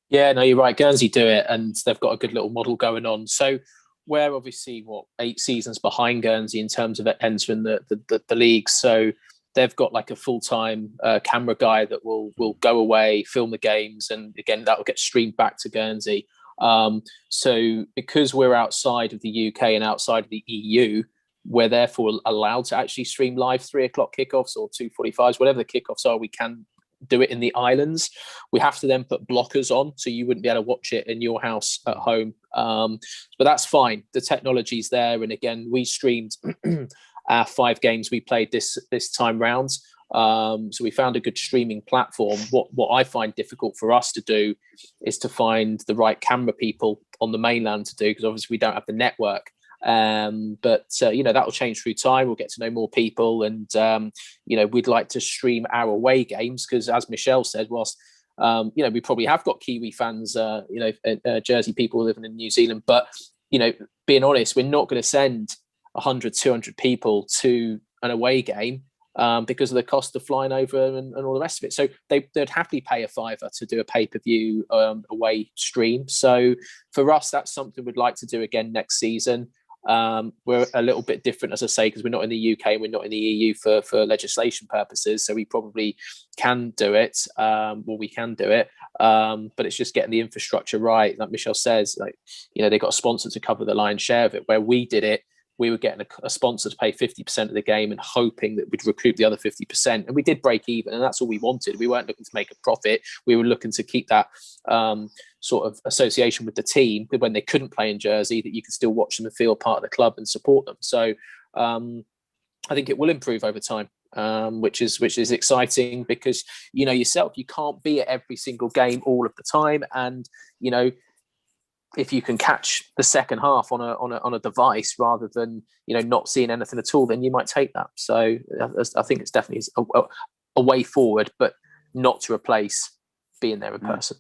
Yeah, no, you're right. Guernsey do it, and they've got a good little model going on. So we're obviously 8 seasons behind Guernsey in terms of entering the league. So they've got like a full-time camera guy that will go away, film the games, and again that will get streamed back to Guernsey. So because we're outside of the UK and outside of the EU, we're therefore allowed to actually stream live 3 o'clock kickoffs or 2:45s, whatever the kickoffs are. We can do it in the islands. We have to then put blockers on, so you wouldn't be able to watch it in your house at home. But that's fine. The technology's there, and again, we streamed our 5 games we played this time round. So we found a good streaming platform. What I find difficult for us to do is to find the right camera people on the mainland to do, because obviously we don't have the network. But that will change through time. We'll get to know more people, and we'd like to stream our away games because, as Michelle said, whilst we probably have got Kiwi fans, Jersey people living in New Zealand, but being honest, we're not going to send 100, 200 people to an away game because of the cost of flying over and all the rest of it. So they'd happily pay a £5 to do a pay-per-view away stream. So for us, that's something we'd like to do again next season. We're a little bit different, as I say, because we're not in the UK and we're not in the EU for legislation purposes. So we probably can do it. We can do it. But it's just getting the infrastructure right. Like Michelle says, they got a sponsor to cover the lion's share of it. Where we did it, we were getting a sponsor to pay 50% of the game and hoping that we'd recoup the other 50%. And we did break even, and that's all we wanted. We weren't looking to make a profit. We were looking to keep that sort of association with the team when they couldn't play in Jersey, that you could still watch them and feel part of the club and support them. So I think it will improve over time, which is exciting because, yourself, you can't be at every single game all of the time. And, if you can catch the second half on a device rather than not seeing anything at all, then you might take that. So I think it's definitely a way forward, but not to replace being there in person.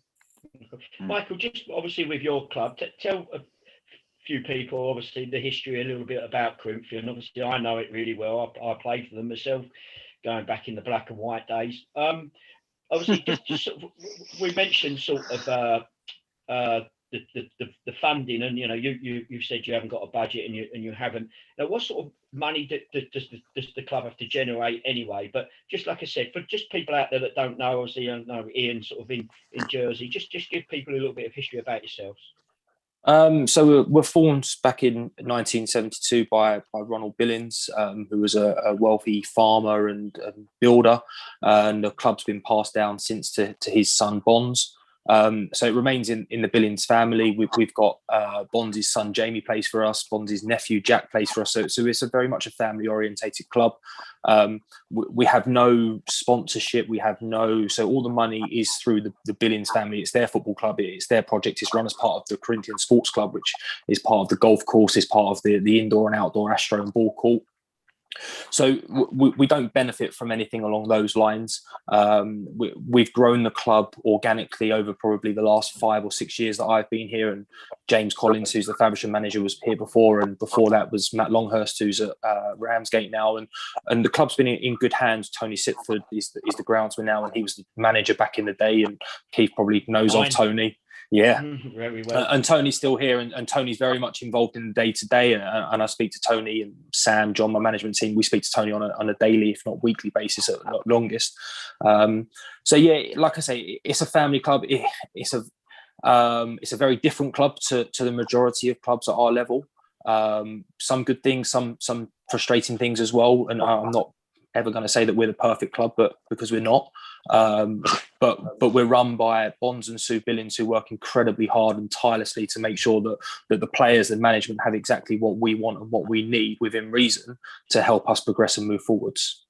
Michael, just obviously with your club, tell a few people obviously the history a little bit about Corinthian. Obviously, I know it really well. I played for them myself, going back in the black and white days. Obviously, just sort of, we mentioned sort of. The funding, and you've said you haven't got a budget and you haven't. Now, what sort of money does the club have to generate anyway? But just like I said, for just people out there that don't know, obviously, I know Ian sort of in Jersey, just give people a little bit of history about yourselves. So we're formed back in 1972 by Ronald Billings, who was a wealthy farmer and builder, and the club's been passed down since to his son Bonds. So it remains in the Billings family. We've got Bonds' son Jamie plays for us. Bonds' nephew Jack plays for us. So it's a very much a family orientated club. We have no sponsorship. So all the money is through the Billings family. It's their football club. It's their project. It's run as part of the Corinthian Sports Club, which is part of the golf course. Is part of the indoor and outdoor Astro and ball court. So we don't benefit from anything along those lines. We've grown the club organically over probably the last 5 or 6 years that I've been here. And James Collins, who's the Faversham manager, was here before. And before that was Matt Longhurst, who's at Ramsgate now. And the club's been in good hands. Tony Sitford is the groundsman now, and he was the manager back in the day. And Keith probably knows of Tony. Yeah, very well. And Tony's still here, and Tony's very much involved in the day-to-day. And I speak to Tony and Sam, John, my management team. We speak to Tony on a daily, if not weekly basis at longest. So yeah, like I say, it's a family club. It's a very different club to the majority of clubs at our level. Some good things, some frustrating things as well. And I'm not ever going to say that we're the perfect club, but because we're not. But we're run by Bonds and Sue Billings, who work incredibly hard and tirelessly to make sure that the players and management have exactly what we want and what we need within reason to help us progress and move forwards.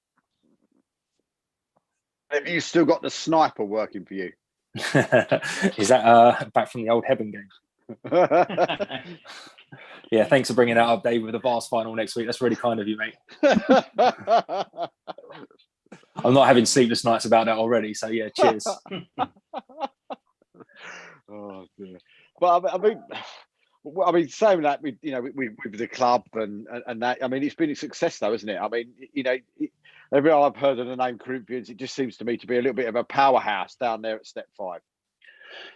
Have you still got the sniper working for you? Is that back from the old Hebburn game? Yeah, thanks for bringing that up, Dave, with the Vars final next week. That's really kind of you, mate. I'm not having sleepless nights about that already. So yeah, cheers. Oh dear. But I mean, saying that with the club and that, I mean, it's been a success though, isn't it? I mean, every time I've heard of the name Corinthians, it just seems to me to be a little bit of a powerhouse down there at Step 5.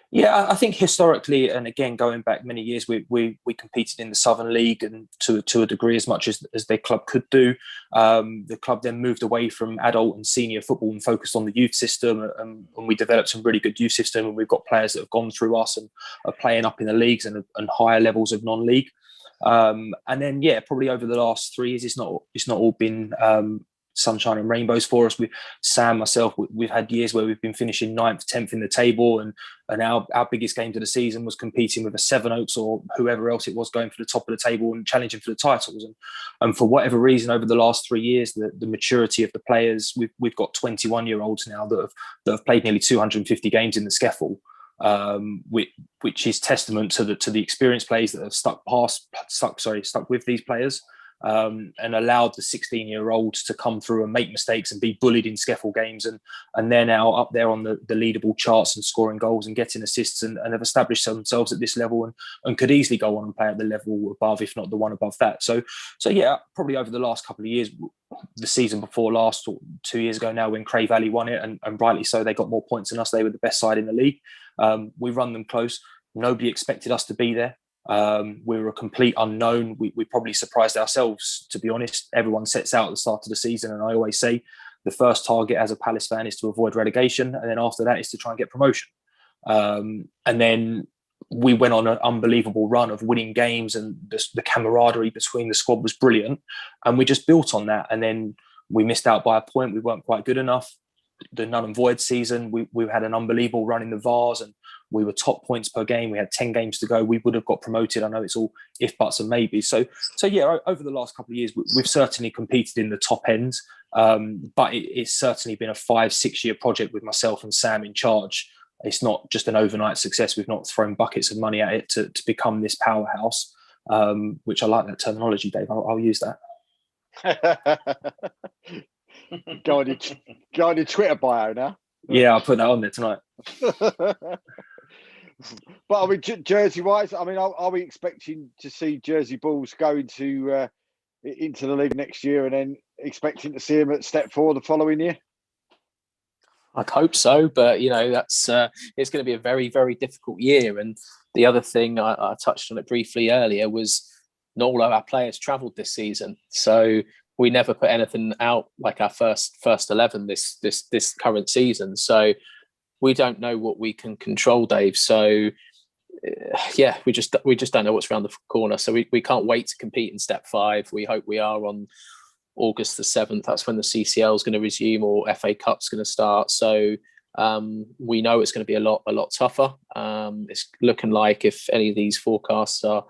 Yeah, I think historically, and again going back many years, we competed in the Southern League, and to a degree as much as their club could do. The club then moved away from adult and senior football and focused on the youth system, and we developed some really good youth system. And we've got players that have gone through us and are playing up in the leagues and higher levels of non-league. And then probably over the last 3 years, it's not all been sunshine and rainbows for us. With Sam, myself, we've had years where we've been finishing 9th, 10th in the table, and our biggest game of the season was competing with a Sevenoaks or whoever else it was going for the top of the table and challenging for the titles. And for whatever reason, over the last 3 years, the maturity of the players, we've got 21-year-olds now that have played nearly 250 games in the Skeffel, which is testament to the experienced players that have stuck with these players. And allowed the 16-year-olds to come through and make mistakes and be bullied in Skeffel games, and they're now up there on the leaderboard charts and scoring goals and getting assists, and have established themselves at this level and could easily go on and play at the level above, if not the one above that. So yeah, probably over the last couple of years, the season before last, or 2 years ago now, when Cray Valley won it, and rightly so, they got more points than us. They were the best side in the league. We run them close. Nobody expected us to be there. We were a complete unknown. We probably surprised ourselves, to be honest. Everyone sets out at the start of the season, and I always say the first target as a Palace fan is to avoid relegation, and then after that is to try and get promotion. And then we went on an unbelievable run of winning games, and the camaraderie between the squad was brilliant, and we just built on that. And then we missed out by a point. We weren't quite good enough. The null and void season, we had an unbelievable run in the Vars, and we were top points per game. We had 10 games to go. We would have got promoted. I know it's all if, buts and maybes. So yeah, over the last couple of years, we've certainly competed in the top end, but it's certainly been a 5-6 year project with myself and Sam in charge. It's not just an overnight success. We've not thrown buckets of money at it to become this powerhouse, which I like that terminology, Dave. I'll use that. Go on your Twitter bio now. Yeah, I'll put that on there tonight. But I mean, jersey-wise, I mean, are we expecting to see Jersey Bulls go into the league next year, and then expecting to see them at Step 4 the following year? I'd hope so, but that's it's going to be a very, very difficult year. And the other thing I touched on it briefly earlier was not all of our players travelled this season, so we never put anything out like our first 11 this current season. So we don't know what we can control, Dave. So yeah, we just don't know what's around the corner. So we can't wait to compete in Step 5. We hope we are on August the 7th. That's when the CCL is going to resume, or FA Cup's going to start. So We know it's going to be a lot tougher. It's looking like, if any of these forecasts are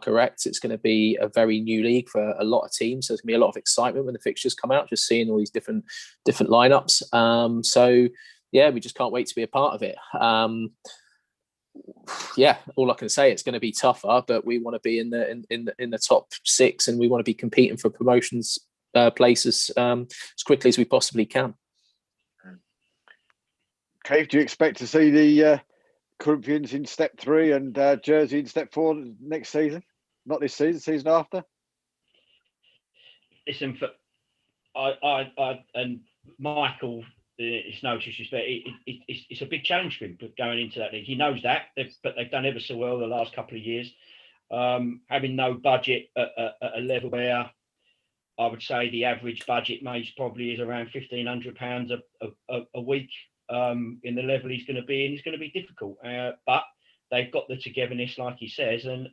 correct, it's going to be a very new league for a lot of teams. So there's going to be a lot of excitement when the fixtures come out, just seeing all these different lineups. So yeah, we just can't wait to be a part of it. Yeah, all I can say, it's going to be tougher, but we want to be in the top 6, and we want to be competing for promotions places as quickly as we possibly can. Keith, do you expect to see the Corinthians in step 3 and Jersey in step 4 next season? Not this season, season after? Listen, I and Michael, it's no disrespect, it's a big challenge for him going into that league. He knows that, but they've done ever so well the last couple of years. Having no budget at a level where I would say the average budget probably is around £1,500 a week in the level he's going to be in. It's going to be difficult, but they've got the togetherness, like he says, and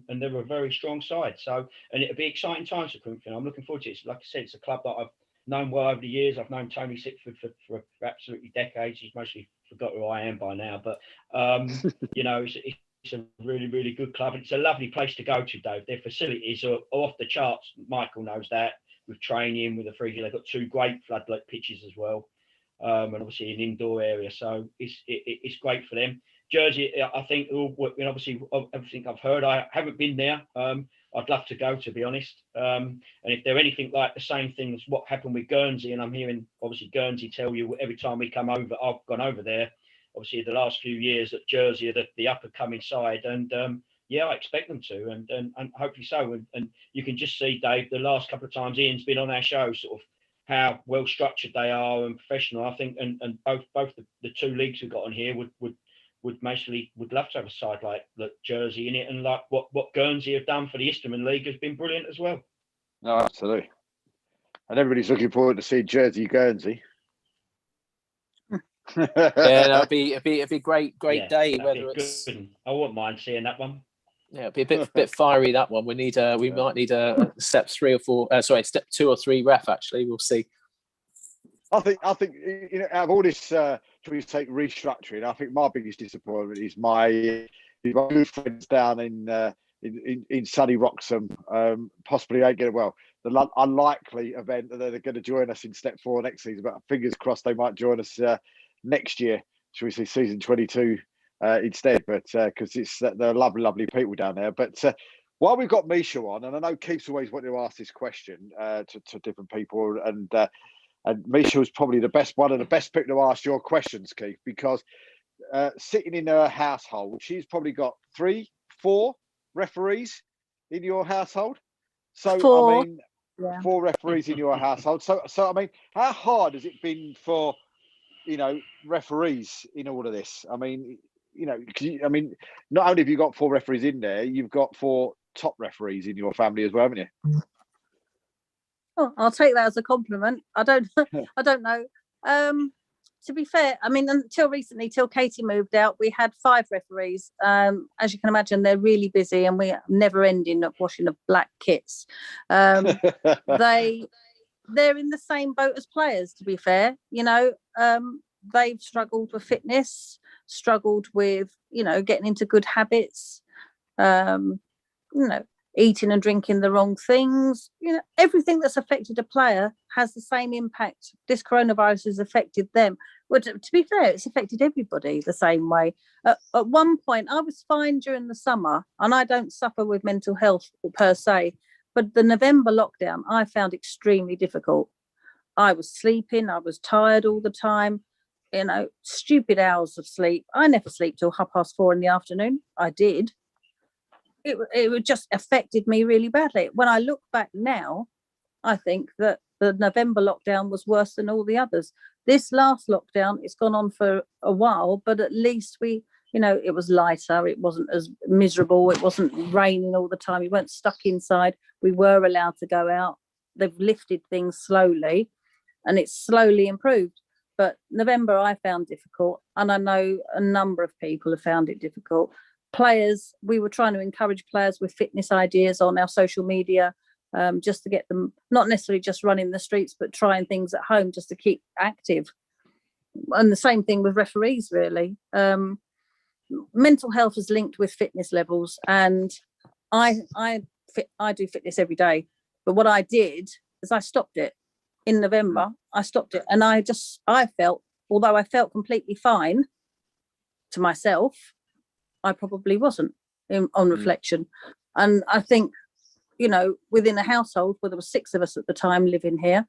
they're a very strong side. So, and it'll be exciting times for Corinthians. I'm looking forward to it. Like I said, it's a club that I've known well over the years. I've known Tony Sitford for absolutely decades. He's mostly forgot who I am by now, but it's a really, really good club. And it's a lovely place to go to, Dave. Their facilities are off the charts. Michael knows that, with training, with the free. They've got 2 great floodlight pitches as well, and obviously an indoor area. So it's great for them. Jersey, I think, obviously everything I've heard, I haven't been there. I'd love to go, to be honest. And if they're anything like the same thing as what happened with Guernsey, and I'm hearing obviously Guernsey tell you every time we come over, I've gone over there, obviously the last few years at Jersey are the up and coming side, and yeah, I expect them to, and hopefully so. And you can just see, Dave, the last couple of times Ian's been on our show, sort of how well structured they are and professional. I think, and both the 2 leagues we've got on here would love to have a side like Jersey in it, and like what Guernsey have done for the Easterman League has been brilliant as well. No, absolutely. And everybody's looking forward to seeing Jersey Guernsey. Yeah, it'd be a great day. Whether it's good. I wouldn't mind seeing that one. Yeah, it'd be a bit fiery, that one. We might need a step 2 or 3 ref. Actually, we'll see. I think out of all this, should we take restructuring? I think my biggest disappointment is my good friends down in sunny Wroxham. Possibly ain't getting the unlikely event that they're going to join us in step 4 next season. But fingers crossed they might join us next year. Should we say season 22 instead? But because they're lovely people down there. But while we've got Misha on, and I know Keith's always wanted to ask this question to different people, and Misha was probably one of the best people to ask your questions, Keith, because sitting in her household, she's probably got 4 referees in your household. So 4. I mean, 4 referees in your household. So I mean, how hard has it been for referees in all of this? I mean, not only have you got 4 referees in there, you've got 4 top referees in your family as well, haven't you? Oh, I'll take that as a compliment. I don't know. To be fair, I mean, until recently, till Katie moved out, we had 5 referees. As you can imagine, they're really busy, and we're never ending up washing of black kits. They're in the same boat as players, to be fair. They've struggled with fitness, struggled with, getting into good habits, eating and drinking the wrong things. Everything that's affected a player has the same impact. This coronavirus has affected them. Well, to be fair, it's affected everybody the same way. At one point, I was fine during the summer, and I don't suffer with mental health per se, but the November lockdown, I found extremely difficult. I was sleeping, I was tired all the time, stupid hours of sleep. I never sleep till 4:30 in the afternoon. I did. It just affected me really badly. When I look back now, I think that the November lockdown was worse than all the others. This last lockdown, it's gone on for a while, but at least it was lighter. It wasn't as miserable. It wasn't raining all the time. We weren't stuck inside. We were allowed to go out. They've lifted things slowly, and it's slowly improved. But November I found difficult, and I know a number of people have found it difficult. Players, we were trying to encourage players with fitness ideas on our social media, just to get them not necessarily just running the streets, but trying things at home just to keep active. And the same thing with referees, really. Mental health is linked with fitness levels, and I do fitness every day. But what I did is I stopped it in November. I stopped it, and I felt, although I felt completely fine to myself, I probably wasn't on reflection. And I think, you know, within a household where there were 6 of us at the time living here,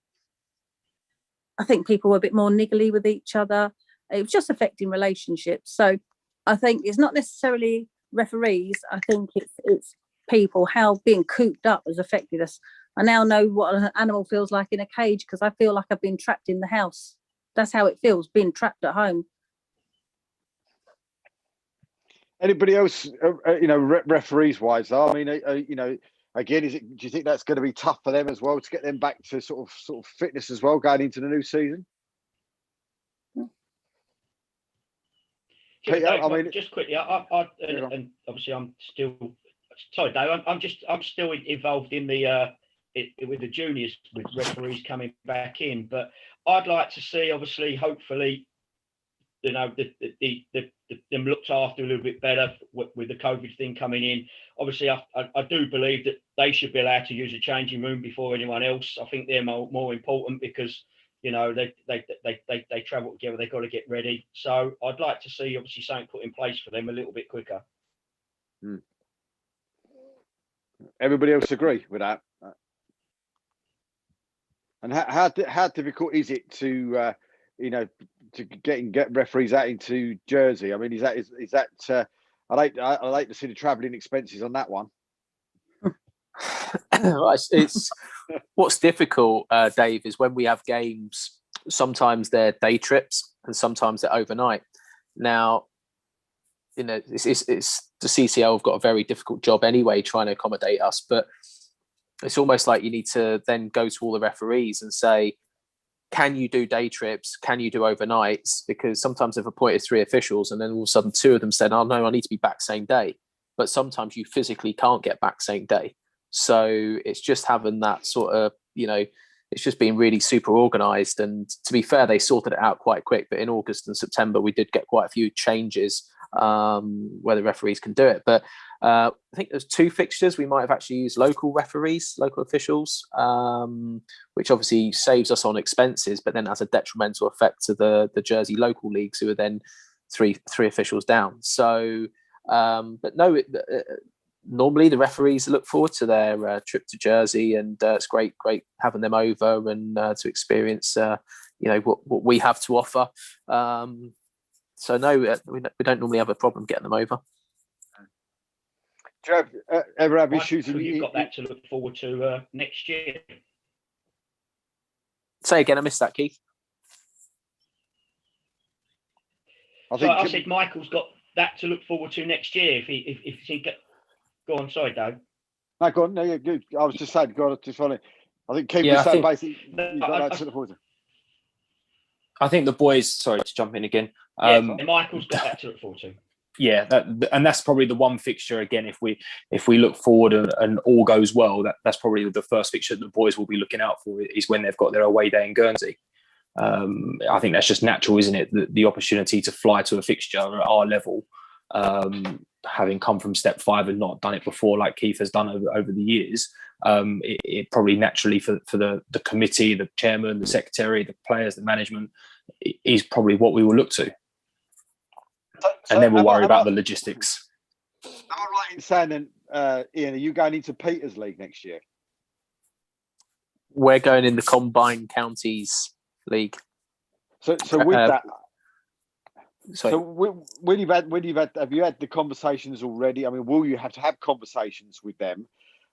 I think people were a bit more niggly with each other. It was just affecting relationships. So I think it's not necessarily referees. I think it's people, how being cooped up has affected us. I now know what an animal feels like in a cage, because I feel like I've been trapped in the house. That's how it feels, being trapped at home. Anybody else, you know, referees wise, though? I mean, you know, again, do you think that's going to be tough for them as well to get them back to sort of fitness as well going into the new season? Peter, Dave, I mean, just quickly, and obviously I'm still sorry, Dave. I'm still involved in the with the juniors, with referees coming back in. But I'd like to see, obviously, hopefully, you know, them looked after a little bit better with the COVID thing coming in. Obviously, I do believe that they should be allowed to use a changing room before anyone else. I think they're more important, because, you know, they travel together. They've got to get ready. So I'd like to see, obviously, something put in place for them a little bit quicker. Everybody else agree with that? And how difficult is it to you know, to get referees out into Jersey? I mean, is that I'd like to see the travelling expenses on that one. It's what's difficult, Dave, is when we have games, sometimes they're day trips and sometimes they're overnight. Now, you know, it's the CCL have got a very difficult job anyway trying to accommodate us, but it's almost like you need to then go to all the referees and say, can you do day trips? Can you do overnights? Because sometimes they've appointed 3 officials and then all of a sudden 2 of them said, oh no, I need to be back same day. But sometimes you physically can't get back same day. So it's just having that sort of, you know, it's just being really super organised. And to be fair, they sorted it out quite quick. But in August and September, we did get quite a few changes where the referees can do it. But I think there's 2 fixtures we might have actually used local referees, local officials, which obviously saves us on expenses, but then has a detrimental effect to the Jersey local leagues, who are then three officials down. So, but no, normally the referees look forward to their trip to Jersey, and it's great having them over and to experience, you know, what we have to offer. So no, we don't normally have a problem getting them over. Do you ever have issues? You've got that to look forward to next year. Say again, I missed that, Keith. I said Michael's got that to look forward to next year. If he get, go on, sorry, Dave. No, go on. No, yeah, good. I was just saying, God, just funny. I think Keith was saying basically you've got that to look forward to. I think the boys. Sorry to jump in again. Michael's got that to look forward to. Yeah, and that's probably the one fixture again. If we look forward and all goes well, that's probably the first fixture that the boys will be looking out for, is when they've got their away day in Guernsey. I think that's just natural, isn't it? The opportunity to fly to a fixture at our level, having come from step 5 and not done it before, like Keith has done over the years. It probably naturally for the committee, the chairman, the secretary, the players, the management, is probably what we will look to. And then we'll worry about the logistics. Am I right in saying then, Ian, are you going into Peters League next year? We're going in the Combined Counties League. So with that, sorry. so when you've had, have you had the conversations already? I mean, will you have to have conversations with them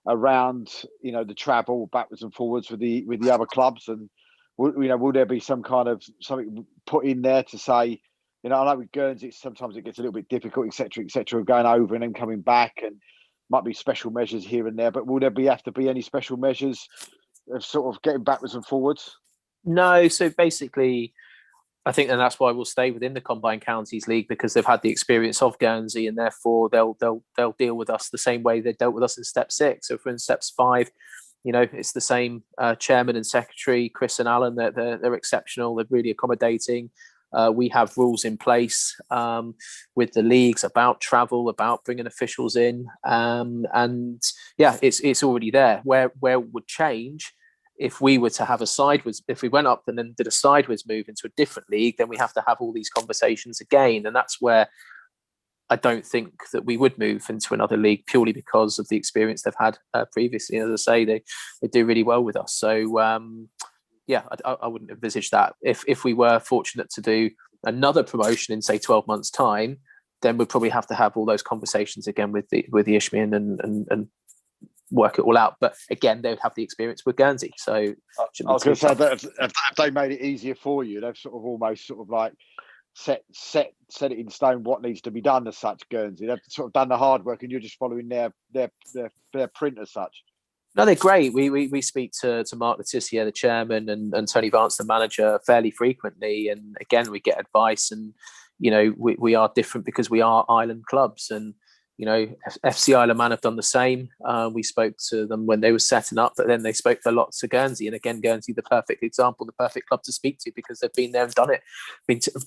around, you know, the travel backwards and forwards with the other clubs, and will there be some kind of something put in there to say, you know, I know with Guernsey, sometimes it gets a little bit difficult, etc., going over and then coming back, and might be special measures here and there. But will there have to be any special measures of sort of getting backwards and forwards? No. So basically, I think, and that's why we'll stay within the Combined Counties League, because they've had the experience of Guernsey, and therefore they'll deal with us the same way they dealt with us in step 6. So for in steps 5, you know, it's the same chairman and secretary, Chris and Alan. They're exceptional. They're really accommodating. We have rules in place with the leagues about travel, about bringing officials in, and yeah, it's already there. Where it would change if we were to have if we went up and then did a sideways move into a different league, then we have to have all these conversations again, and that's where I don't think that we would move into another league purely because of the experience they've had previously. As I say, they do really well with us. So yeah, I wouldn't envisage that. If we were fortunate to do another promotion in say 12 months' time, then we'd probably have to have all those conversations again with the Isthmian and work it all out. But again, they would have the experience with Guernsey. So I was going to say that if they made it easier for you, they've sort of almost sort of like set it in stone what needs to be done as such. Guernsey, they've sort of done the hard work, and you're just following their print as such. No, they're great. We speak to Mark Letitia, the chairman, and Tony Vance, the manager, fairly frequently. And again, we get advice, and we are different because we are island clubs, and FC Isle of Man have done the same. We spoke to them when they were setting up, but then they spoke a lot to Guernsey, and again, Guernsey, the perfect example, the perfect club to speak to because they've been there and done it.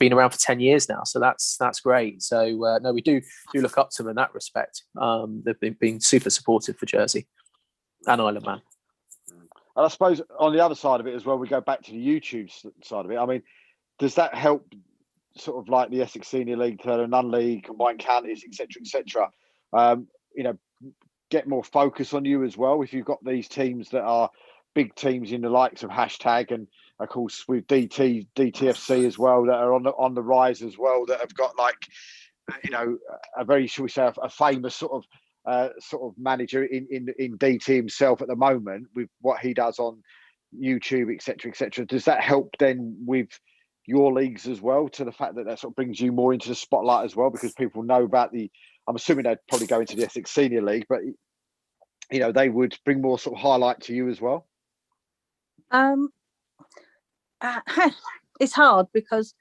Been around for 10 years now, so that's great. So no, we do look up to them in that respect. They've been super supportive for Jersey and Isle of Man. And I suppose on the other side of it as well, we go back to the YouTube side of it. I mean, does that help sort of like the Essex Senior League, the Non League, combined counties, etc., get more focus on you as well? If you've got these teams that are big teams in the likes of hashtag, and of course with DTFC as well, that are on the rise as well, that have got like a very, shall we say, a famous sort of manager in DT himself at the moment with what he does on YouTube, etc. Does that help then with your leagues as well, to the fact that sort of brings you more into the spotlight as well, because people know about I'm assuming they'd probably go into the Essex Senior League, but they would bring more sort of highlight to you as well? It's hard because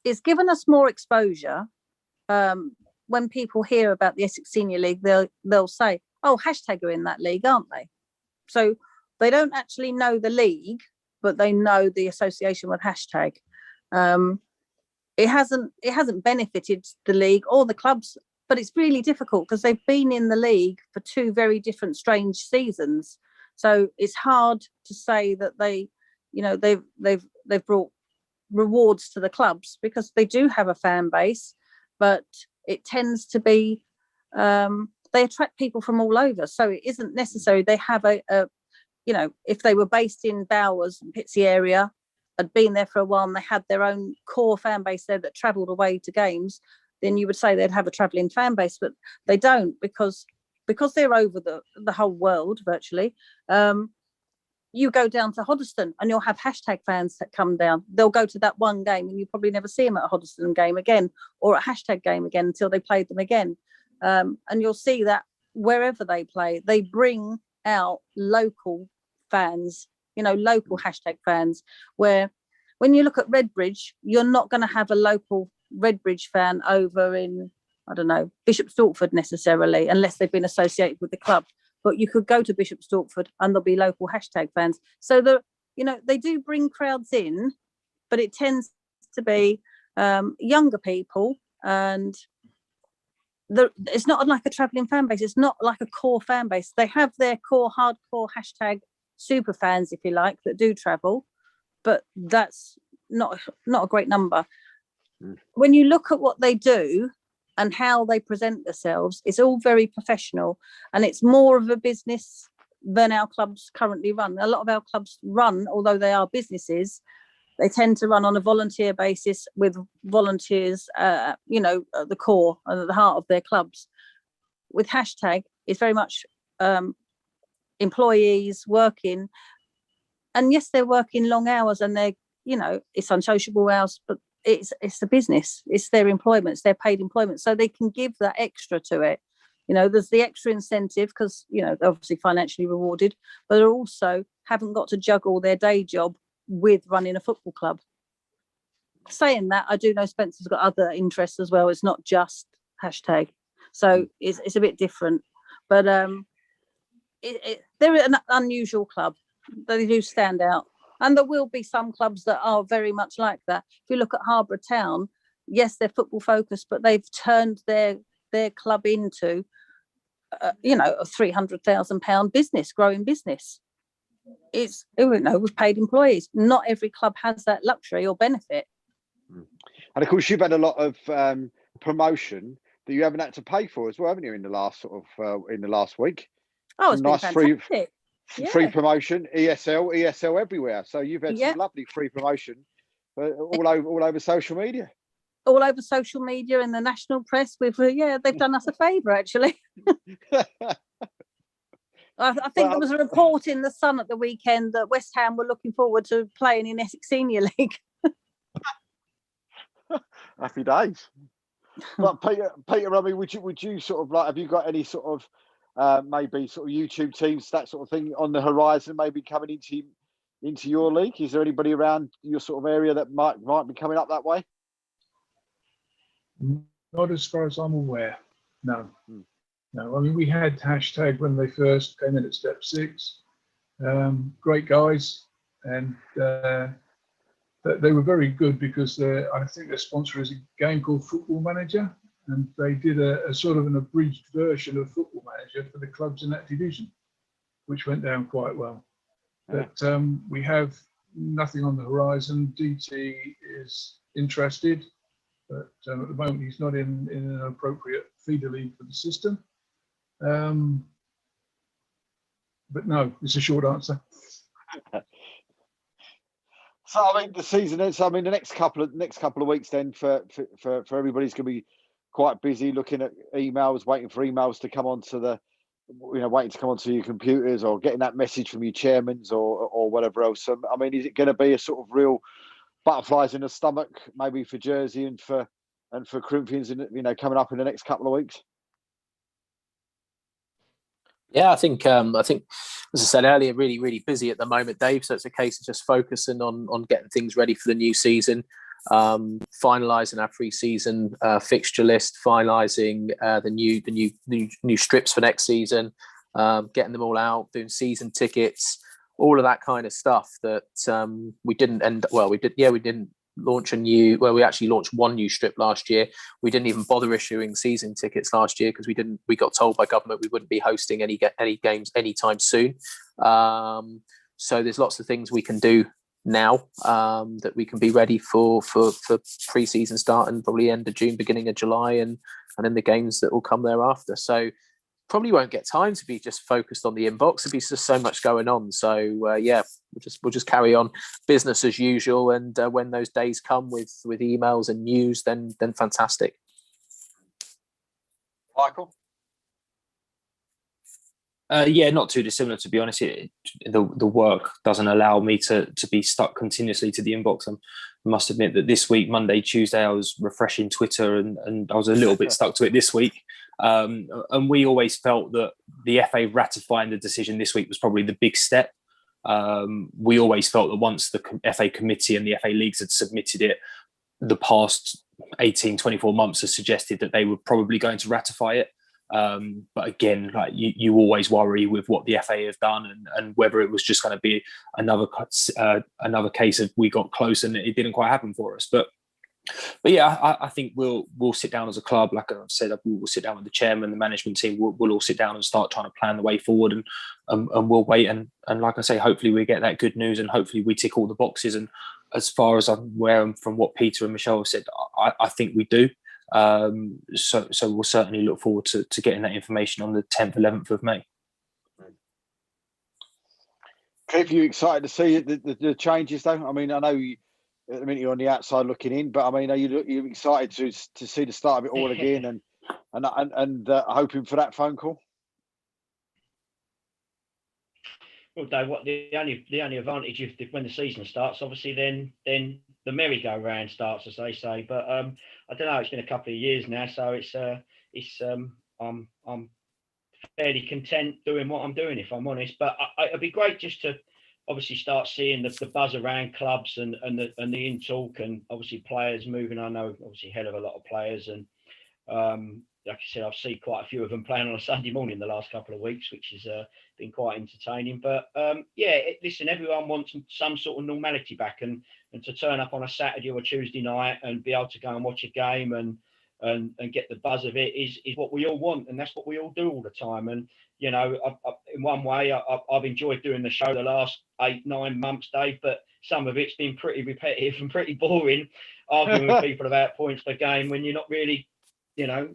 it's given us more exposure. When people hear about the Essex Senior League, they'll say, "Oh, hashtag are in that league, aren't they?" So they don't actually know the league, but they know the association with hashtag. It hasn't benefited the league or the clubs, but it's really difficult because they've been in the league for two very different, strange seasons. So it's hard to say that they've brought rewards to the clubs, because they do have a fan base, but it tends to be they attract people from all over. So it isn't necessary they have if they were based in Bowers and Pitsea area, had been there for a while, and they had their own core fan base there that travelled away to games, then you would say they'd have a travelling fan base, but they don't, because they're over the whole world virtually. You go down to Hoddesdon and you'll have hashtag fans that come down. They'll go to that one game and you probably never see them at a Hoddesdon game again, or a hashtag game again, until they played them again. And you'll see that wherever they play, they bring out local fans, local hashtag fans, where when you look at Redbridge, you're not going to have a local Redbridge fan over in, I don't know, Bishop Stortford necessarily, unless they've been associated with the club. But you could go to Bishop Stortford and there'll be local hashtag fans. So they do bring crowds in, but it tends to be younger people, and it's not like a travelling fan base. It's not like a core fan base. They have their core hardcore hashtag super fans, if you like, that do travel, but that's not a great number. When you look at what they do and how they present themselves, it's all very professional, and it's more of a business than our clubs currently run. A lot of our clubs run, although they are businesses, they tend to run on a volunteer basis with volunteers, at the core and at the heart of their clubs. With hashtag, it's very much employees working, and yes, they're working long hours, and they're, it's unsociable hours, but it's a business, it's their employment, it's their paid employment, so they can give that extra to it. There's the extra incentive because they're obviously financially rewarded, but they also haven't got to juggle their day job with running a football club. Saying that, I do know Spencer's got other interests as well. It's not just hashtag, so it's a bit different, but they're an unusual club. They do stand out, And there will be some clubs that are very much like that. If you look at Harbour Town, yes, they're football focused, but they've turned their club into, a £300,000 business, growing business. It's, with paid employees. Not every club has that luxury or benefit. And of course, you've had a lot of promotion that you haven't had to pay for as well, haven't you? In the last in the last week. Oh, it's been fantastic. Free promotion, ESL everywhere. So you've had some lovely free promotion all over social media. All over social media and the national press. They've done us a favour, actually. I think there was a report in the Sun at the weekend that West Ham were looking forward to playing in Essex Senior League. Happy days. But Peter, I mean, would you sort of like, have you got any sort of maybe sort of YouTube teams, that sort of thing on the horizon, maybe coming into your league? Is there anybody around your sort of area that might be coming up that way? Not as far as I'm aware. No. No. I mean, we had hashtag when they first came in at step 6. Great guys, and they were very good because I think their sponsor is a game called Football Manager, and they did a sort of an abridged version of Football Manager for the clubs in that division, which went down quite well. But we have nothing on the horizon. DT is interested, but at the moment he's not in an appropriate feeder league for the system. But no, it's a short answer. So I mean, the season is. I mean, the next couple of weeks then for everybody's going to be quite busy looking at emails, waiting for emails to come onto waiting to come onto your computers, or getting that message from your chairmans or whatever else. I mean, is it going to be a sort of real butterflies in the stomach, maybe for Jersey and for Corinthians, coming up in the next couple of weeks? Yeah, I think, as I said earlier, really, really busy at the moment, Dave. So it's a case of just focusing on getting things ready for the new season, finalising our pre-season fixture list, finalising the new strips for next season, getting them all out, doing season tickets, all of that kind of stuff that we didn't launch we actually launched one new strip last year. We didn't even bother issuing season tickets last year because we got told by government we wouldn't be hosting any games anytime soon. So there's lots of things we can do now that we can be ready for pre-season starting probably end of June, beginning of July, and then the games that will come thereafter. So probably won't get time to be just focused on the inbox. There'll be just so much going on. So we'll just carry on business as usual. And when those days come with emails and news, then fantastic. Michael? Not too dissimilar, to be honest. The work doesn't allow me to be stuck continuously to the inbox. I must admit that this week, Monday, Tuesday, I was refreshing Twitter and I was a little bit stuck to it this week. And we always felt that the FA ratifying the decision this week was probably the big step. We always felt that once the FA committee and the FA leagues had submitted it, the past 18, 24 months has suggested that they were probably going to ratify it. But again, like you always worry with what the FA have done and whether it was just going to be another case of we got close and it didn't quite happen for us. But yeah, I think we'll sit down as a club. Like I said, we'll sit down with the chairman, the management team. We'll all sit down and start trying to plan the way forward, and we'll wait. And like I say, hopefully we get that good news, and hopefully we tick all the boxes. And as far as I'm aware, and from what Peter and Michelle have said, I think we do. So we'll certainly look forward to getting that information on the 10th, 11th of May. Kev, are you excited to see the changes, though? I mean, I know you're on the outside looking in, but I mean, are you excited to see the start of it all again and hoping for that phone call? Well, Dave, the only advantage when the season starts, obviously, then the merry-go-round starts, as they say. But I don't know. It's been a couple of years now, so I'm fairly content doing what I'm doing, if I'm honest. But it'd be great just to obviously start seeing the buzz around clubs and the in talk, and obviously players moving. I know obviously hell of a lot of players, and like I said, I've seen quite a few of them playing on a Sunday morning the last couple of weeks, which has been quite entertaining. But listen, everyone wants some sort of normality back, and to turn up on a Saturday or a Tuesday night and be able to go and watch a game and get the buzz of it is what we all want, and that's what we all do all the time. And you know, in one way, I've enjoyed doing the show the last 8-9 months, Dave, but some of it's been pretty repetitive and pretty boring, arguing with people about points per game when you're not really, you know,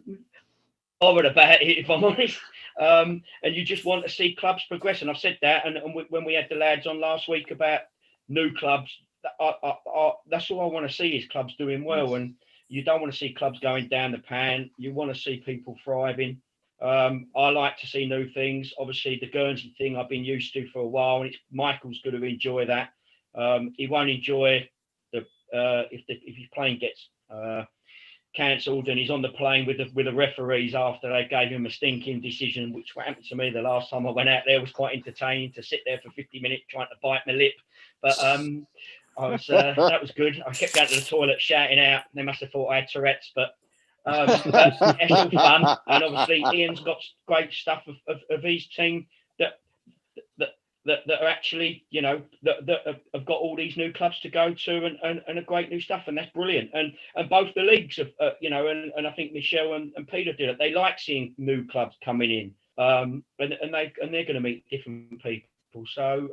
bothered about it, if I'm honest. And you just want to see clubs progress. And I've said that, and when we had the lads on last week about new clubs, that's all I want to see is clubs doing well. And you don't want to see clubs going down the pan. You want to see people thriving. I like to see new things. Obviously, the Guernsey thing I've been used to for a while, and Michael's going to enjoy that. He won't enjoy if his plane gets cancelled and he's on the plane with the referees after they gave him a stinking decision, which happened to me the last time I went out there. It was quite entertaining to sit there for 50 minutes trying to bite my lip, but that was good. I kept going to the toilet shouting out. They must have thought I had Tourette's, but it's all fun. And obviously Ian's got great stuff of his team that are actually, you know, that have got all these new clubs to go to and a great new stuff, and that's brilliant. And both the leagues have, you know, and I think Michelle and Peter did it. They like seeing new clubs coming in, and they're going to meet different people. So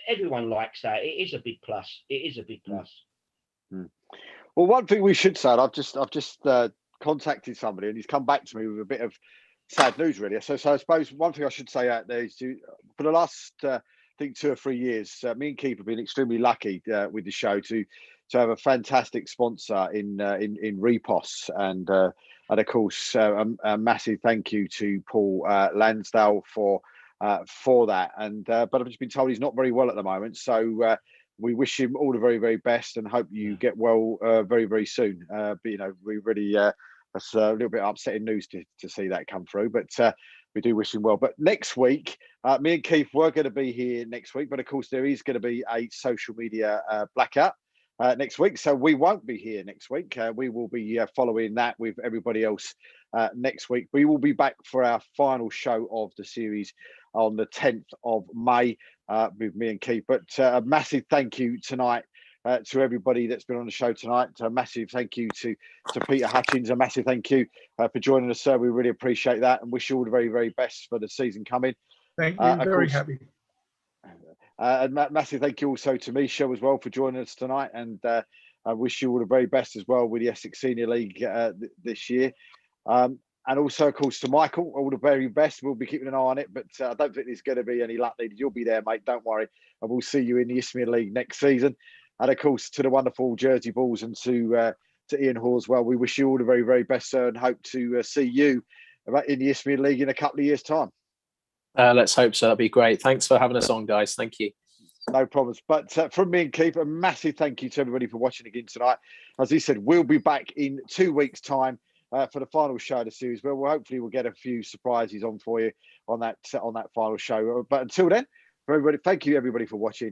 everyone likes that. It is a big plus. It is a big plus. Mm. Well, one thing we should say, I've just contacted somebody and he's come back to me with a bit of sad news, really. So I suppose one thing I should say out there is for the last, I think 2 or 3 years, me and Keith have been extremely lucky with the show to have a fantastic sponsor in Reposs, and of course a massive thank you to Paul Lansdale for that. And but I've just been told he's not very well at the moment, so we wish him all the very, very best and hope you get well very, very soon. But you know, we really that's a little bit upsetting news to see that come through, but we do wish him well. But next week, me and Keith were going to be here next week, but of course there is going to be a social media blackout next week, so we won't be here next week. We will be following that with everybody else next week. We will be back for our final show of the series on the 10th of May with me and Keith. But a massive thank you tonight to everybody that's been on the show tonight. A massive thank you to Peter Hutchins. A massive thank you for joining us, sir. We really appreciate that and wish you all the very, very best for the season coming. Thank you. Very happy. And massive thank you also to Misha as well for joining us tonight. And I wish you all the very best as well with the Essex Senior League this year. And also, of course, to Michael, all the very best. We'll be keeping an eye on it, but I don't think there's going to be any luck needed. You'll be there, mate. Don't worry. And we'll see you in the Isthmian League next season. And of course, to the wonderful Jersey Bulls and to Ian Hall as well. We wish you all the very, very best, sir, and hope to see you in the Isthmian League in a couple of years' time. Let's hope so. That'd be great. Thanks for having us on, guys. Thank you. No problems. But from me and Keith, a massive thank you to everybody for watching again tonight. As he said, we'll be back in 2 weeks' time for the final show of the series, where we'll get a few surprises on for you on that final show. But until then, for everybody, thank you everybody for watching.